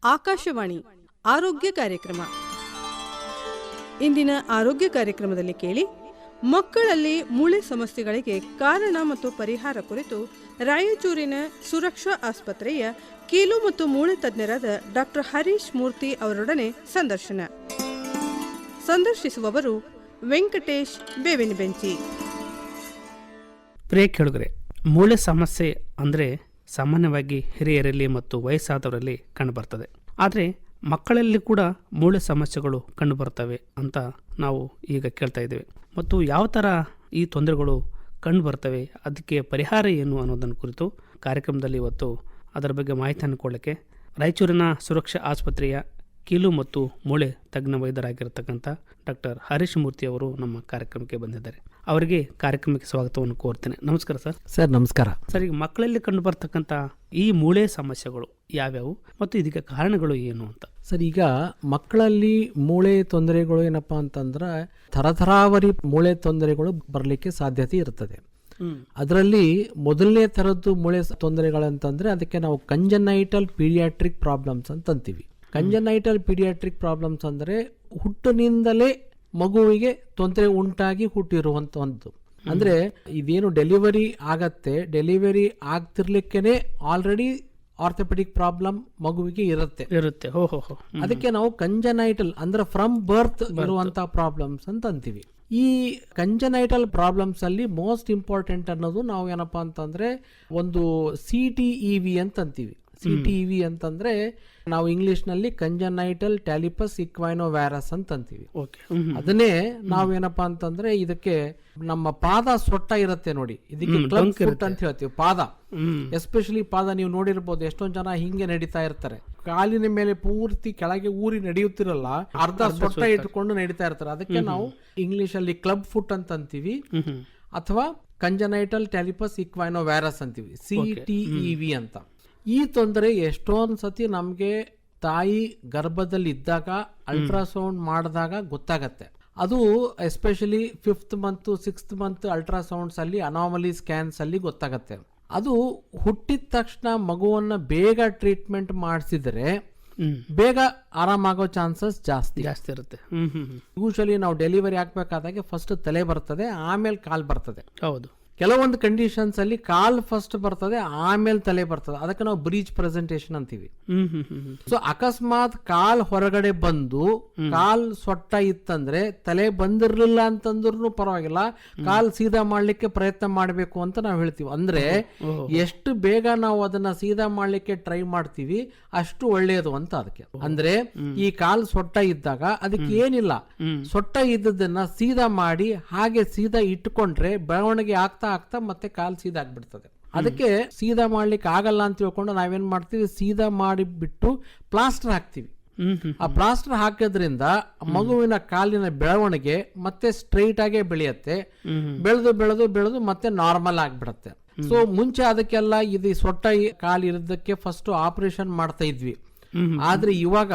ಆಕಾಶವಾಣಿ ಆರೋಗ್ಯ ಕಾರ್ಯಕ್ರಮ. ಇಂದಿನ ಆರೋಗ್ಯ ಕಾರ್ಯಕ್ರಮದಲ್ಲಿ ಕೇಳಿ, ಮಕ್ಕಳಲ್ಲಿ ಮೂಳೆ ಸಮಸ್ಯೆಗಳಿಗೆ ಕಾರಣ ಮತ್ತು ಪರಿಹಾರ ಕುರಿತು ರಾಯಚೂರಿನ ಸುರಕ್ಷಾ ಆಸ್ಪತ್ರೆಯ ಕೀಲು ಮತ್ತು ಮೂಳೆ ತಜ್ಞರಾದ ಡಾಕ್ಟರ್ ಹರೀಶ್ ಮೂರ್ತಿ ಅವರೊಡನೆ ಸಂದರ್ಶನ. ಸಂದರ್ಶಿಸುವವರು ವೆಂಕಟೇಶ್ ಬೇವಿನಬೆಂಚಿ. ಪ್ರಿಯ ಕೇಳುಗರೆ, ಮೂಳೆ ಸಮಸ್ಯೆ ಅಂದರೆ ಸಾಮಾನ್ಯವಾಗಿ ಹಿರಿಯರಲ್ಲಿ ಮತ್ತು ವಯಸ್ಸಾದವರಲ್ಲಿ ಕಂಡುಬರ್ತದೆ. ಆದರೆ ಮಕ್ಕಳಲ್ಲಿ ಕೂಡ ಮೂಳೆ ಸಮಸ್ಯೆಗಳು ಕಂಡುಬರ್ತವೆ ಅಂತ ನಾವು ಈಗ ಕೇಳ್ತಾ ಇದ್ದೇವೆ. ಮತ್ತು ಯಾವ ಥರ ಈ ತೊಂದರೆಗಳು ಕಂಡುಬರ್ತವೆ, ಅದಕ್ಕೆ ಪರಿಹಾರ ಏನು ಅನ್ನೋದನ್ನು ಕುರಿತು ಕಾರ್ಯಕ್ರಮದಲ್ಲಿ ಇವತ್ತು ಅದರ ಬಗ್ಗೆ ಮಾಹಿತಿಯನ್ನು ಕೊಡಲಿಕ್ಕೆ ರಾಯಚೂರಿನ ಸುರಕ್ಷಾ ಆಸ್ಪತ್ರೆಯ ಕೀಲು ಮತ್ತು ಮೂಳೆ ತಜ್ಞ ವೈದ್ಯರಾಗಿರ್ತಕ್ಕಂಥ ಡಾಕ್ಟರ್ ಹರೀಶ್ ಮೂರ್ತಿ ಅವರು ನಮ್ಮ ಕಾರ್ಯಕ್ರಮಕ್ಕೆ ಬಂದಿದ್ದಾರೆ. ಅವರಿಗೆ ಕಾರ್ಯಕ್ರಮಕ್ಕೆ ಸ್ವಾಗತವನ್ನು ಕೋರ್ತೇನೆ. ನಮಸ್ಕಾರ ಸರ್. ಸರ್ ನಮಸ್ಕಾರ. ಸರ್, ಈಗ ಮಕ್ಕಳಲ್ಲಿ ಕಂಡುಬರ್ತಕ್ಕಂಥ ಈ ಮೂಳೆ ಸಮಸ್ಯೆಗಳು ಯಾವ್ಯಾವು ಮತ್ತು ಇದಕ್ಕೆ ಕಾರಣಗಳು ಏನು ಅಂತ? ಸರ್, ಈಗ ಮಕ್ಕಳಲ್ಲಿ ಮೂಳೆ ತೊಂದರೆಗಳು ಏನಪ್ಪ ಅಂತಂದ್ರೆ ತರತರಾವರಿ ಮೂಳೆ ತೊಂದರೆಗಳು ಬರಲಿಕ್ಕೆ ಸಾಧ್ಯತೆ ಇರ್ತದೆ. ಅದರಲ್ಲಿ ಮೊದಲನೇ ಥರದ್ದು ಮೂಳೆ ತೊಂದರೆಗಳಂತಂದ್ರೆ ಅದಕ್ಕೆ ನಾವು ಕಂಜನೈಟಲ್ ಪೀಡಿಯಾಟ್ರಿಕ್ ಪ್ರಾಬ್ಲಮ್ಸ್ ಅಂತ ಅಂತೀವಿ. ಕಂಜನೈಟಲ್ ಪೀಡಿಯಾಟ್ರಿಕ್ ಪ್ರಾಬ್ಲಮ್ಸ್ ಅಂದರೆ ಹುಟ್ಟಿನಿಂದಲೇ ಮಗುವಿಗೆ ತೊಂದರೆ ಉಂಟಾಗಿ ಹುಟ್ಟಿರುವಂತ ಒಂದು, ಅಂದ್ರೆ ಇದೇನು ಡೆಲಿವರಿ ಆಗತ್ತೆ, ಡೆಲಿವರಿ ಆಗ್ತಿರ್ಲಿಕ್ಕೇನೆ ಆಲ್ರೆಡಿ ಆರ್ಥೋಪೆಡಿಕ್ ಪ್ರಾಬ್ಲಮ್ ಮಗುವಿಗೆ ಇರುತ್ತೆ. ಅದಕ್ಕೆ ನಾವು ಕಂಜನೈಟಲ್ ಅಂದ್ರೆ ಫ್ರಮ್ ಬರ್ತ್ ಇರುವಂತಹ ಪ್ರಾಬ್ಲಮ್ಸ್ ಅಂತ ಅಂತೀವಿ. ಈ ಕಂಜನೈಟಲ್ ಪ್ರಾಬ್ಲಮ್ಸ್ ಅಲ್ಲಿ ಮೋಸ್ಟ್ ಇಂಪಾರ್ಟೆಂಟ್ ಅನ್ನೋದು ನಾವು ಏನಪ್ಪಾ ಅಂತಂದ್ರೆ ಒಂದು CTEV ಅಂತ ಅಂತೀವಿ. CTEV ಅಂತಂದ್ರೆ ನಾವು ಇಂಗ್ಲಿಷ್ ನಲ್ಲಿ ಕಂಜನೈಟಲ್ ಟ್ಯಾಲಿಪಸ್ ಇಕ್ವೈನೋವ್ಯಾರಸ್ ಅಂತ ಅಂತೀವಿ. ಅದನ್ನೇ ನಾವೇನಪ್ಪಾ ಅಂತಂದ್ರೆ ಇದಕ್ಕೆ ನಮ್ಮ ಪಾದ ಸೊಟ್ಟ ಇರುತ್ತೆ ನೋಡಿ, ಇದಕ್ಕೆ ಕ್ಲಬ್ ಫುಟ್ ಅಂತ ಹೇಳ್ತೀವಿ. ಪಾದ, ಎಸ್ಪೆಷಲಿ ಪಾದ ನೀವು ನೋಡಿರ್ಬೋದು, ಎಷ್ಟೊಂದ್ ಜನ ಹಿಂಗೆ ನಡೀತಾ ಇರ್ತಾರೆ, ಕಾಲಿನ ಮೇಲೆ ಪೂರ್ತಿ ಕೆಳಗೆ ಊರಿ ನಡೆಯುತ್ತಿರಲ್ಲ, ಅರ್ಧ ಸೊಟ್ಟ ಇಟ್ಕೊಂಡು ನಡೀತಾ ಇರ್ತಾರೆ. ಅದಕ್ಕೆ ನಾವು ಇಂಗ್ಲಿಷ್ ಅಲ್ಲಿ ಕ್ಲಬ್ ಫುಟ್ ಅಂತ ಅಂತೀವಿ, ಅಥವಾ ಕಂಜನೈಟಲ್ ಟ್ಯಾಲಿಪಸ್ ಇಕ್ವೈನೋವ್ಯಾರಸ್ ಅಂತೀವಿ, CTEV ಅಂತ. ಈ ತೊಂದರೆ ಎಷ್ಟೊಂದ್ ಸತಿ ನಮ್ಗೆ ತಾಯಿ ಗರ್ಭದಲ್ಲಿ ಇದ್ದಾಗ ಅಲ್ಟ್ರಾಸೌಂಡ್ ಮಾಡಿದಾಗ ಗೊತ್ತಾಗತ್ತೆ. ಅದು especially 5th month 6th month ಅಲ್ಟ್ರಾಸೌಂಡ್ಸ್ ಅಲ್ಲಿ ಅನಾಮಲಿ ಸ್ಕ್ಯಾನ್ಸ್ ಅಲ್ಲಿ ಗೊತ್ತಾಗತ್ತೆ. ಅದು ಹುಟ್ಟಿದ ತಕ್ಷಣ ಮಗುವನ್ನ ಬೇಗ ಟ್ರೀಟ್ಮೆಂಟ್ ಮಾಡಿಸಿದ್ರೆ ಬೇಗ ಆರಾಮಾಗೋ ಚಾನ್ಸಸ್ ಜಾಸ್ತಿ ಇರುತ್ತೆ. ಯೂಶಲಿ ನಾವು ಡೆಲಿವರಿ ಆಗ್ಬೇಕಾದಾಗೆ ಫಸ್ಟ್ ತಲೆ ಬರ್ತದೆ, ಆಮೇಲೆ ಕಾಲ್ ಬರ್ತದೆ. ಹೌದು. ಕೆಲವೊಂದು ಕಂಡೀಷನ್ಸ್ ಅಲ್ಲಿ ಕಾಲ್ ಫಸ್ಟ್ ಬರ್ತದೆ, ಆಮೇಲೆ ತಲೆ ಬರ್ತದೆ. ಅದಕ್ಕೆ ನಾವು ಬ್ರೀಚ್ ಪ್ರೆಸೆಂಟೇಶನ್ ಅಂತೀವಿ. ಸೊ ಅಕಸ್ಮಾತ್ ಕಾಲ್ ಹೊರಗಡೆ ಬಂದು ಕಾಲ್ ಸೊಟ್ಟ ಇತ್ತಂದ್ರೆ ತಲೆ ಬಂದಿರ್ಲಿಲ್ಲ ಅಂತಂದ್ರೂ ಪರವಾಗಿಲ್ಲ, ಕಾಲ್ ಸೀದಾ ಮಾಡ್ಲಿಕ್ಕೆ ಪ್ರಯತ್ನ ಮಾಡ್ಬೇಕು ಅಂತ ನಾವು ಹೇಳ್ತೀವಿ. ಅಂದ್ರೆ ಎಷ್ಟು ಬೇಗ ನಾವು ಅದನ್ನ ಸೀದಾ ಮಾಡ್ಲಿಕ್ಕೆ ಟ್ರೈ ಮಾಡ್ತೀವಿ ಅಷ್ಟು ಒಳ್ಳೆಯದು ಅಂತ. ಅದಕ್ಕೆ ಅಂದ್ರೆ ಈ ಕಾಲ್ ಸೊಟ್ಟ ಇದ್ದಾಗ ಅದಕ್ಕೆ ಏನಿಲ್ಲ, ಸೊಟ್ಟ ಇದ್ದದನ್ನ ಸೀದಾ ಮಾಡಿ ಹಾಗೆ ಸೀದಾ ಇಟ್ಕೊಂಡ್ರೆ ಬೆಳವಣಿಗೆ ಆಗ್ತಾ ಮತ್ತೆ ಕಾಲ್ ಸೀದಾ ಆಗ್ಬಿಡ್ತದೆ. ಅದಕ್ಕೆ ಸೀದಾ ಮಾಡ್ಲಿಕ್ಕೆ ಆಗಲ್ಲ ಅಂತ ತಿಳ್ಕೊಂಡು ನಾವೇನ್ ಮಾಡ್ತೀವಿ, ಸೀದಾ ಮಾಡಿಬಿಟ್ಟು ಪ್ಲಾಸ್ಟರ್ ಹಾಕ್ತಿವಿ. ಆ ಪ್ಲಾಸ್ಟರ್ ಹಾಕೋದ್ರಿಂದ ಮಗುವಿನ ಕಾಲಿನ ಬೆಳವಣಿಗೆ ಮತ್ತೆ ಸ್ಟ್ರೈಟ್ ಆಗೇ ಬೆಳೆಯುತ್ತೆ. ಬೆಳೆದು ಬೆಳೆದು ಬೆಳೆದು ಮತ್ತೆ ನಾರ್ಮಲ್ ಆಗ್ಬಿಡತ್ತೆ. ಸೊ ಮುಂಚೆ ಅದಕ್ಕೆಲ್ಲ ಇದು ಸೊಟ್ಟ ಕಾಲು ಇರೋದಕ್ಕೆ ಫಸ್ಟ್ ಆಪರೇಷನ್ ಮಾಡ್ತಾ ಇದ್ವಿ. ಆದ್ರೆ ಇವಾಗ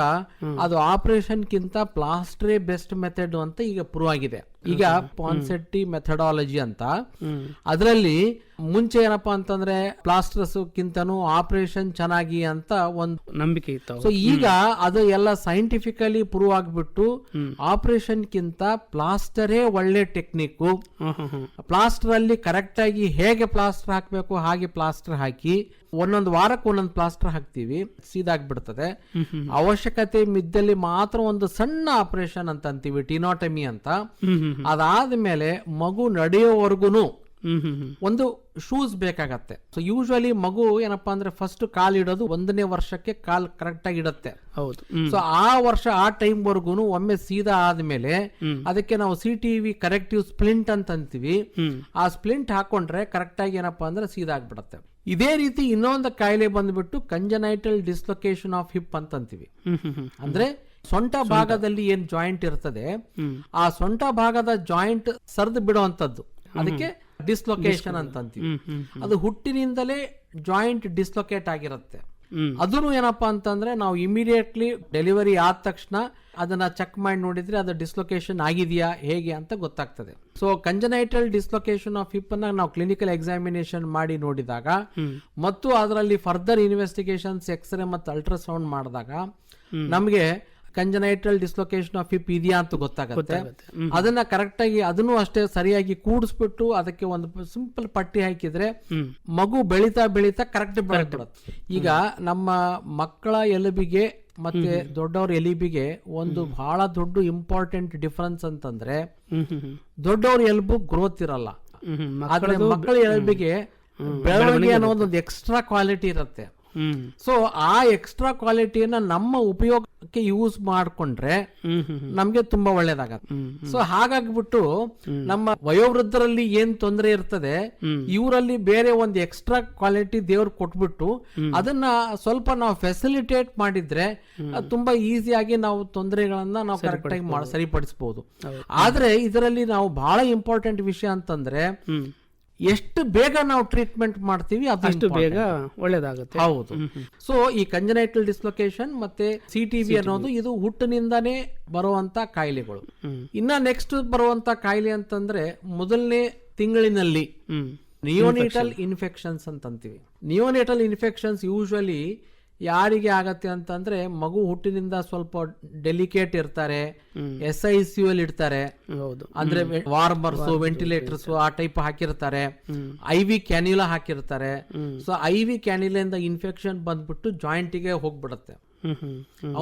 ಅದು ಆಪರೇಷನ್ ಕಿಂತ ಪ್ಲಾಸ್ಟರೇ ಬೆಸ್ಟ್ ಮೆಥಡ್ ಅಂತ ಈಗ ಪ್ರೂವ್ ಆಗಿದೆ. ಈಗ ಪಾನ್ಸೆಟ್ಟಿ ಮೆಥಡಾಲಜಿ ಅಂತ, ಅದರಲ್ಲಿ ಮುಂಚೆ ಏನಪ್ಪಾ ಅಂತಂದ್ರೆ ಪ್ಲಾಸ್ಟರ್ಸ್ ಕಿಂತನೂ ಆಪರೇಷನ್ ಚೆನ್ನಾಗಿ ಅಂತ ಒಂದು ನಂಬಿಕೆ ಇತ್ತು. ಸೊ ಈಗ ಅದು ಎಲ್ಲ ಸೈಂಟಿಫಿಕಲಿ ಪ್ರೂವ್ ಆಗ್ಬಿಟ್ಟು ಆಪರೇಷನ್ ಕಿಂತ ಪ್ಲಾಸ್ಟರೇ ಒಳ್ಳೆ ಟೆಕ್ನಿಕ್. ಪ್ಲಾಸ್ಟರ್ ಅಲ್ಲಿ ಕರೆಕ್ಟ್ ಆಗಿ ಹೇಗೆ ಪ್ಲಾಸ್ಟರ್ ಹಾಕ್ಬೇಕು ಹಾಗೆ ಪ್ಲಾಸ್ಟರ್ ಹಾಕಿ ಒಂದೊಂದು ವಾರಕ್ಕೆ ಒಂದೊಂದು ಪ್ಲಾಸ್ಟರ್ ಹಾಕ್ತಿವಿ, ಸೀದಾಗ್ಬಿಡ್ತದೆ. ಅವಶ್ಯಕತೆ ಮಿದ್ದಲ್ಲಿ ಮಾತ್ರ ಒಂದು ಸಣ್ಣ ಆಪರೇಷನ್ ಅಂತ ಅಂತೀವಿ, ಟಿನೋಟಮಿ ಅಂತ. ಅದಾದ್ಮೇಲೆ ಮಗು ನಡೆಯೋವರೆಗೂ ಒಂದು ಶೂಸ್ ಬೇಕಾಗತ್ತೆ. ಸೊ ಯೂಶುವಲಿ ಮಗು ಏನಪ್ಪಾ ಅಂದ್ರೆ ಫಸ್ಟ್ ಕಾಲ್ ಇಡೋದು 1ನೇ ವರ್ಷಕ್ಕೆ ಕಾಲ್ ಕರೆಕ್ಟ್ ಆಗಿ ಇಡತ್ತೆ. ಹೌದು. ಸೊ ಆ ವರ್ಷ ಆ ಟೈಮ್ ವರ್ಗು ಒಮ್ಮೆ ಸೀದಾ ಆದ್ಮೇಲೆ ಅದಕ್ಕೆ ನಾವು CTEV ಕರೆಕ್ಟಿವ್ ಸ್ಪ್ಲಿಂಟ್ ಅಂತ ಅಂತೀವಿ. ಆ ಸ್ಪ್ಲಿಂಟ್ ಹಾಕೊಂಡ್ರೆ ಕರೆಕ್ಟ್ ಆಗಿ ಏನಪ್ಪಾ ಅಂದ್ರೆ ಸೀದಾ ಆಗ್ಬಿಡತ್ತೆ. ಇದೇ ರೀತಿ ಇನ್ನೊಂದು ಕಾಯಿಲೆ ಬಂದ್ಬಿಟ್ಟು ಕಂಜನೈಟಲ್ ಡಿಸ್ಲೊಕೇಶನ್ ಆಫ್ ಹಿಪ್ ಅಂತ ಅಂತೀವಿ. ಅಂದ್ರೆ ಸೊಂಟ ಭಾಗದಲ್ಲಿ ಏನ್ ಜಾಯಿಂಟ್ ಇರ್ತದೆ, ಆ ಸೊಂಟ ಭಾಗದ ಜಾಯಿಂಟ್ ಸರಿದು ಬಿಡುವಂತದ್ದು, ಅದಕ್ಕೆ ಡಿಸ್ಲೊಕೇಶನ್ ಅಂತ ಅಂತೀವಿ. ಅದು ಹುಟ್ಟಿನಿಂದಲೇ ಜಾಯಿಂಟ್ ಡಿಸ್ಲೊಕೇಟ್ ಆಗಿರುತ್ತೆ. ಅದನ್ನು ಏನಪ್ಪಾ ಅಂತಂದ್ರೆ ನಾವು ಇಮಿಡಿಯೇಟ್ಲಿ ಡೆಲಿವರಿ ಆದ ತಕ್ಷಣ ಅದನ್ನ ಚೆಕ್ ಮಾಡಿ ನೋಡಿದ್ರೆ ಅದು ಡಿಸ್ಲೊಕೇಶನ್ ಆಗಿದೆಯಾ ಹೇಗೆ ಅಂತ ಗೊತ್ತಾಗ್ತದೆ. So congenital dislocation of hip ಅನ್ನ ನಾವು ಕ್ಲಿನಿಕಲ್ ಎಕ್ಸಾಮಿನೇಷನ್ ಮಾಡಿ ನೋಡಿದಾಗ ಮತ್ತು ಅದರಲ್ಲಿ ಫರ್ದರ್ ಇನ್ವೆಸ್ಟಿಗೇಷನ್ಸ್ ಎಕ್ಸ್ರೇ ಮತ್ತು ಅಲ್ಟ್ರಾಸೌಂಡ್ ಮಾಡಿದಾಗ ನಮಗೆ ಕಂಜನೈಟಲ್ ಡಿಸ್ಲೊಕೇಶನ್ ಆಫ್ ಹಿಪ್ ಇದೆಯಾ ಅಂತ ಗೊತ್ತಾಗುತ್ತೆ. ಅದನ್ನ ಕರೆಕ್ಟ್ ಆಗಿ ಅದನ್ನು ಅಷ್ಟೇ ಸರಿಯಾಗಿ ಕೂಡಿಸ್ಬಿಟ್ಟು ಅದಕ್ಕೆ ಒಂದು ಸಿಂಪಲ್ ಪಟ್ಟಿ ಹಾಕಿದ್ರೆ ಮಗು ಬೆಳೀತಾ ಬೆಳೀತಾ ಕರೆಕ್ಟ್ ಬೆಳೆದ್ಬಿಡುತ್ತೆ. ಈಗ ನಮ್ಮ ಮಕ್ಕಳ ಎಲುಬಿಗೆ ಮತ್ತೆ ದೊಡ್ಡವ್ರ ಎಲುಬಿಗೆ ಒಂದು ಬಹಳ ದೊಡ್ಡ ಇಂಪಾರ್ಟೆಂಟ್ ಡಿಫರೆನ್ಸ್ ಅಂತಂದ್ರೆ ದೊಡ್ಡವ್ರ ಎಲುಬು ಗ್ರೋತ್ ಇರಲ್ಲ, ಆದ್ರೆ ಮಕ್ಕಳ ಎಲುಬಿಗೆ ಬೆಳವಣಿಗೆ ಅನ್ನೋದು ಒಂದು ಎಕ್ಸ್ಟ್ರಾ ಕ್ವಾಲಿಟಿ ಇರುತ್ತೆ. ಸೊ ಆ ಎಕ್ಸ್ಟ್ರಾ ಕ್ವಾಲಿಟಿಯನ್ನ ನಮ್ಮ ಉಪಯೋಗಕ್ಕೆ ಯೂಸ್ ಮಾಡ್ಕೊಂಡ್ರೆ ನಮ್ಗೆ ತುಂಬಾ ಒಳ್ಳೇದಾಗತ್ತೆ. ಸೊ ಹಾಗಾಗ್ಬಿಟ್ಟು ನಮ್ಮ ವಯೋವೃದ್ಧರಲ್ಲಿ ಏನ್ ತೊಂದರೆ ಇರ್ತದೆ ಇವರಲ್ಲಿ ಬೇರೆ ಒಂದು ಎಕ್ಸ್ಟ್ರಾ ಕ್ವಾಲಿಟಿ ದೇವ್ರು ಕೊಟ್ಬಿಟ್ಟು ಅದನ್ನ ಸ್ವಲ್ಪ ನಾವು ಫೆಸಿಲಿಟೇಟ್ ಮಾಡಿದ್ರೆ ತುಂಬಾ ಈಸಿಯಾಗಿ ನಾವು ತೊಂದರೆಗಳನ್ನ ನಾವು ಕರೆಕ್ಟ್ ಆಗಿ ಸರಿಪಡಿಸಬಹುದು. ಆದ್ರೆ ಇದರಲ್ಲಿ ನಾವು ಬಹಳ ಇಂಪಾರ್ಟೆಂಟ್ ವಿಷಯ ಅಂತಂದ್ರೆ ಎಷ್ಟು ಬೇಗ ನಾವು ಟ್ರೀಟ್ಮೆಂಟ್ ಮಾಡ್ತೀವಿ ಅಷ್ಟು ಬೇಗ ಒಳ್ಳೇದಾಗುತ್ತೆ. ಹೌದು. ಸೊ ಈ ಕಂಜನೈಟಲ್ ಡಿಸ್ಲೊಕೇಶನ್ ಮತ್ತೆ ಸಿಟಿಬಿ ಅನ್ನೋದು ಇದು ಹುಟ್ಟಿನಿಂದಾನೇ ಬರುವಂತ ಕಾಯಿಲೆಗಳು. ಇನ್ನ ನೆಕ್ಸ್ಟ್ ಬರುವಂತ ಕಾಯಿಲೆ ಅಂತಂದ್ರೆ ಮೊದಲನೇ ತಿಂಗಳಿನಲ್ಲಿ neonatal infections ಅಂತಂತೀವಿ. Neonatal infections usually ಯಾರಿಗೆ ಆಗತ್ತೆ ಅಂತಂದ್ರೆ ಮಗು ಹುಟ್ಟಿನಿಂದ ಸ್ವಲ್ಪ ಡೆಲಿಕೇಟ್ ಇರ್ತಾರೆ, SICU ಅಲ್ಲಿ ಇಡ್ತಾರೆ, ಅಂದ್ರೆ ವಾರ್ಮರ್ಸ್ ವೆಂಟಿಲೇಟರ್ಸ್ ಆ ಟೈಪ್ ಹಾಕಿರ್ತಾರೆ, IV ಕ್ಯಾನ್ಯುಲಾ ಹಾಕಿರ್ತಾರೆ. ಸೊ IV ಕ್ಯಾನ್ಯುಲಿಂದ ಇನ್ಫೆಕ್ಷನ್ ಬಂದ್ಬಿಟ್ಟು ಜಾಯಿಂಟ್ ಗೆ ಹೋಗ್ಬಿಡುತ್ತೆ.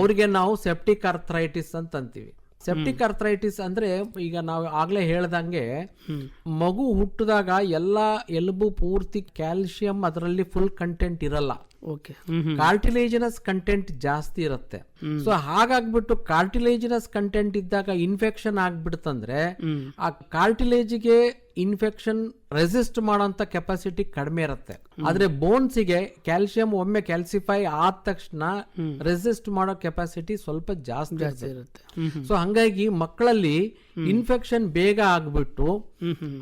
ಅವ್ರಿಗೆ ನಾವು ಸೆಪ್ಟಿಕ್ ಆರ್ಥರೈಟಿಸ್ ಅಂತ ಅಂತೀವಿ. ಸೆಪ್ಟಿಕ್ ಆರ್ಥರೈಟಿಸ್ ಅಂದ್ರೆ ಈಗ ನಾವು ಆಗ್ಲೇ ಹೇಳ್ದಂಗೆ ಮಗು ಹುಟ್ಟಿದಾಗ ಎಲ್ಲಾ ಎಲುಬು ಪೂರ್ತಿ ಕ್ಯಾಲ್ಸಿಯಂ ಅದರಲ್ಲಿ ಫುಲ್ ಕಂಟೆಂಟ್ ಇರಲ್ಲ, ಕಾರ್ಟಿಲೇಜಿನಸ್ ಕಂಟೆಂಟ್ ಜಾಸ್ತಿ ಇರುತ್ತೆ. ಸೊ ಹಾಗಾಗ್ಬಿಟ್ಟು ಕಾರ್ಟಿಲೇಜಿನಸ್ ಕಂಟೆಂಟ್ ಇದ್ದಾಗ ಇನ್ಫೆಕ್ಷನ್ ಆಗ್ಬಿಡ್ತಂದ್ರೆ ಆ ಕಾರ್ಟಿಲೇಜ್ಗೆ ಇನ್ಫೆಕ್ಷನ್ ರೆಸಿಸ್ಟ್ ಮಾಡೋಂತ ಕೆಪಾಸಿಟಿ ಕಡಿಮೆ ಇರುತ್ತೆ. ಆದ್ರೆ ಬೋನ್ಸ್ಗೆ ಕ್ಯಾಲ್ಸಿಯಂ ಒಮ್ಮೆ ಕ್ಯಾಲ್ಸಿಫೈ ಆದ ತಕ್ಷಣ ರೆಸಿಸ್ಟ್ ಮಾಡೋ ಕೆಪಾಸಿಟಿ ಸ್ವಲ್ಪ ಜಾಸ್ತಿ ಇರುತ್ತೆ. ಸೊ ಹಂಗಾಗಿ ಮಕ್ಕಳಲ್ಲಿ ಇನ್ಫೆಕ್ಷನ್ ಬೇಗ ಆಗ್ಬಿಟ್ಟು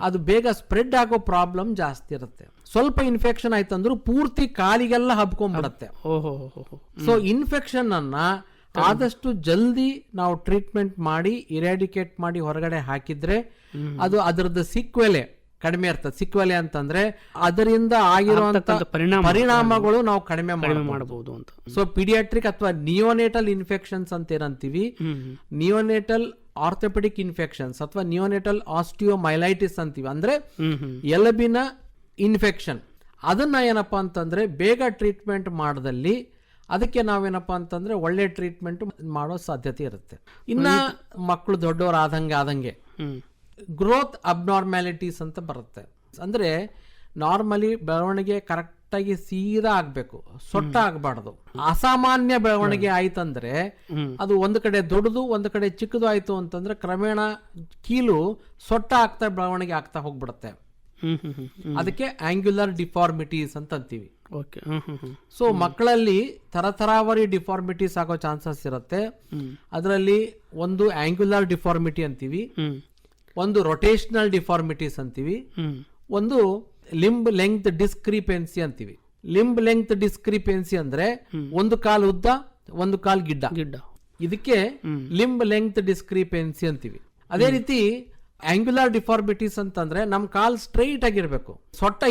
ಅದು ಬೇಗ ಸ್ಪ್ರೆಡ್ ಆಗೋ ಪ್ರಾಬ್ಲಮ್ ಜಾಸ್ತಿ ಇರುತ್ತೆ. ಸ್ವಲ್ಪ ಇನ್ಫೆಕ್ಷನ್ ಆಯ್ತಂದ್ರೂ ಪೂರ್ತಿ ಕಾಲಿಗೆಲ್ಲ ಹಬ್ಕೊಂಡ್ಬಿಡತ್ತೆ. ಸೊ ಇನ್ಫೆಕ್ಷನ್ ಅನ್ನ ಆದಷ್ಟು ಜಲ್ದಿ ನಾವು ಟ್ರೀಟ್ಮೆಂಟ್ ಮಾಡಿ ಇರಾಡಿಕೇಟ್ ಮಾಡಿ ಹೊರಗಡೆ ಹಾಕಿದ್ರೆ ಅದು ಅದರದ್ದು ಸಿಕ್ವೆಲೆ ಕಡಿಮೆ ಇರ್ತದೆ. ಸಿಕ್ವೆಲೆ ಅಂತಂದ್ರೆ ಅದರಿಂದ ಆಗಿರುವಂತ ಪರಿಣಾಮಗಳು ನಾವು ಕಡಿಮೆ ಮಾಡಬಹುದು ಅಂತ. ಸೊ ಪೀಡಿಯಾಟ್ರಿಕ್ ಅಥವಾ ನಿಯೋನೇಟಲ್ ಇನ್ಫೆಕ್ಷನ್ಸ್ ಅಂತ ಏನಂತೀವಿ, ನಿಯೋನೇಟಲ್ ಆರ್ಥೋಪೆಡಿಕ್ ಇನ್ಫೆಕ್ಷನ್ಸ್ ಅಥವಾ ನಿಯೋನೇಟಲ್ ಆಸ್ಟಿಯೋಮೈಲೈಟಿಸ್ ಅಂತೀವಿ. ಅಂದ್ರೆ ಎಲುಬಿನ ಇನ್ಫೆಕ್ಷನ್ ಅದನ್ನ ಏನಪ್ಪಾ ಅಂತಂದ್ರೆ ಬೇಗ ಟ್ರೀಟ್ಮೆಂಟ್ ಮಾಡದಲ್ಲಿ ಅದಕ್ಕೆ ನಾವೇನಪ್ಪಾ ಅಂತಂದ್ರೆ ಒಳ್ಳೆ ಟ್ರೀಟ್ಮೆಂಟ್ ಮಾಡೋ ಸಾಧ್ಯತೆ ಇರುತ್ತೆ. ಇನ್ನ ಮಕ್ಕಳು ದೊಡ್ಡವರಾದಂಗೆ ಗ್ರೋತ್ ಅಬ್ನಾರ್ಮ್ಯಾಲಿಟೀಸ್ ಅಂತ ಬರುತ್ತೆ. ಅಂದ್ರೆ ನಾರ್ಮಲಿ ಬೆಳವಣಿಗೆ ಕರೆಕ್ಟ್ ಆಗಿ ಸೀದಾ ಆಗ್ಬೇಕು, ಸೊಟ್ಟ ಆಗ್ಬಾರ್ದು. ಅಸಾಮಾನ್ಯ ಬೆಳವಣಿಗೆ ಆಯ್ತಂದ್ರೆ ಅದು ಒಂದು ಕಡೆ ದೊಡ್ಡದು ಒಂದು ಕಡೆ ಚಿಕ್ಕದು ಆಯ್ತು ಅಂತಂದ್ರೆ ಕ್ರಮೇಣ ಕೀಲು ಸೊಟ್ಟ ಆಗ್ತಾ ಬೆಳವಣಿಗೆ ಆಗ್ತಾ ಹೋಗ್ಬಿಡುತ್ತೆ. ಅದಕ್ಕೆ ಆಂಗ್ಯುಲರ್ ಡಿಫಾರ್ಮಿಟೀಸ್ ಅಂತ ಅಂತೀವಿ. ಸೊ ಮಕ್ಕಳಲ್ಲಿ ತರತರಾವರಿ ಡಿಫಾರ್ಮಿಟೀಸ್ ಆಗೋ ಚಾನ್ಸಸ್ ಇರುತ್ತೆ. ಅದರಲ್ಲಿ ಒಂದು ಆಂಗ್ಯುಲರ್ ಡಿಫಾರ್ಮಿಟಿ ಅಂತೀವಿ, ಒಂದು ರೊಟೇಷನಲ್ ಡಿಫಾರ್ಮಿಟೀಸ್ ಅಂತೀವಿ, ಒಂದು ಲಿಂಬ್ ಲೆಂಗ್ತ್ ಡಿಸ್ಕ್ರಿಪೆನ್ಸಿ ಅಂತೀವಿ. ಲಿಂಬ್ ಲೆಂಗ್ತ್ ಡಿಸ್ಕ್ರಿಪೆನ್ಸಿ ಅಂದ್ರೆ ಒಂದು ಕಾಲು ಉದ್ದ ಒಂದು ಕಾಲು ಗಿಡ್ಡ, ಇದಕ್ಕೆ ಲಿಂಬ್ ಲೆಂಗ್ತ್ ಡಿಸ್ಕ್ರಿಪೆನ್ಸಿ ಅಂತೀವಿ. ಅದೇ ರೀತಿ ಆಂಗ್ಯುಲರ್ ಡಿಫಾರ್ಮಿಟೀಸ್ ಅಂತಂದ್ರೆ ನಮ್ ಕಾಲ್ ಸ್ಟ್ರೈಟ್ ಆಗಿರ್ಬೇಕು, ಸೊಟ್ಟ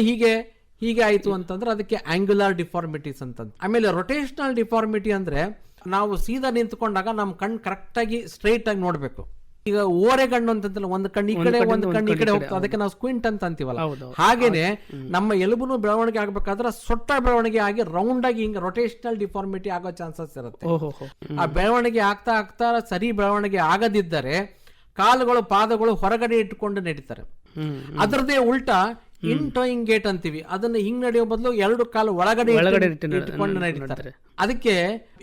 ಹೀಗೆ ಆಯ್ತು ಅಂತಂದ್ರೆ ಅದಕ್ಕೆ ಆಂಗ್ಯುಲರ್ ಡಿಫಾರ್ಮಿಟೀಸ್ ಅಂತ. ಆಮೇಲೆ ರೊಟೇಷನಲ್ ಡಿಫಾರ್ಮಿಟಿ ಅಂದ್ರೆ ನಾವು ಸೀದಾ ನಿಂತ್ಕೊಂಡಾಗ ನಮ್ ಕಣ್ಣು ಕರೆಕ್ಟ್ ಆಗಿ ಸ್ಟ್ರೈಟ್ ಆಗಿ ನೋಡ್ಬೇಕು. ಈಗ ಓರೆಗಣ್ಣು ಅಂತಂತಲ್ಲ, ಒಂದು ಕಣ್ಣು ಈ ಕಡೆ ಒಂದು ಕಣ್ಣು ಈ ಕಡೆ ಹೋಗ್ತದೆ, ಅದಕ್ಕೆ ನಾವು ಸ್ಕ್ವಿಂಟ್ ಅಂತ ಅಂತೀವಲ್ಲ. ಹಾಗೇನೆ ನಮ್ಮ ಎಲುಬುನು ಬೆಳವಣಿಗೆ ಆಗ್ಬೇಕಾದ್ರೆ ಸೊಟ್ಟ ಬೆಳವಣಿಗೆ ಆಗಿ ರೌಂಡ್ ಆಗಿ ಹಿಂಗೆ ರೊಟೇಷನಲ್ ಡಿಫಾರ್ಮಿಟಿ ಆಗೋ ಚಾನ್ಸಸ್ ಇರುತ್ತೆ. ಆ ಬೆಳವಣಿಗೆ ಆಗ್ತಾ ಆಗ್ತಾ ಸರಿ ಬೆಳವಣಿಗೆ ಆಗದಿದ್ದರೆ ಕಾಲುಗಳು ಪಾದಗಳು ಹೊರಗಡೆ ಇಟ್ಕೊಂಡು ನಡೀತಾರೆ. ಅದರದೇ ಉಲ್ಟಾ ಇಂಟೋಯಿಂಗ್ ಗೇಟ್ ಅಂತೀವಿ, ಅದನ್ನ ಹಿಂಗ್ ನಡೆಯೋ ಬದಲು ಎರಡು ಕಾಲು ಒಳಗಡೆ ಇಟ್ಕೊಂಡು ನಡೀತಾರೆ. ಅದಕ್ಕೆ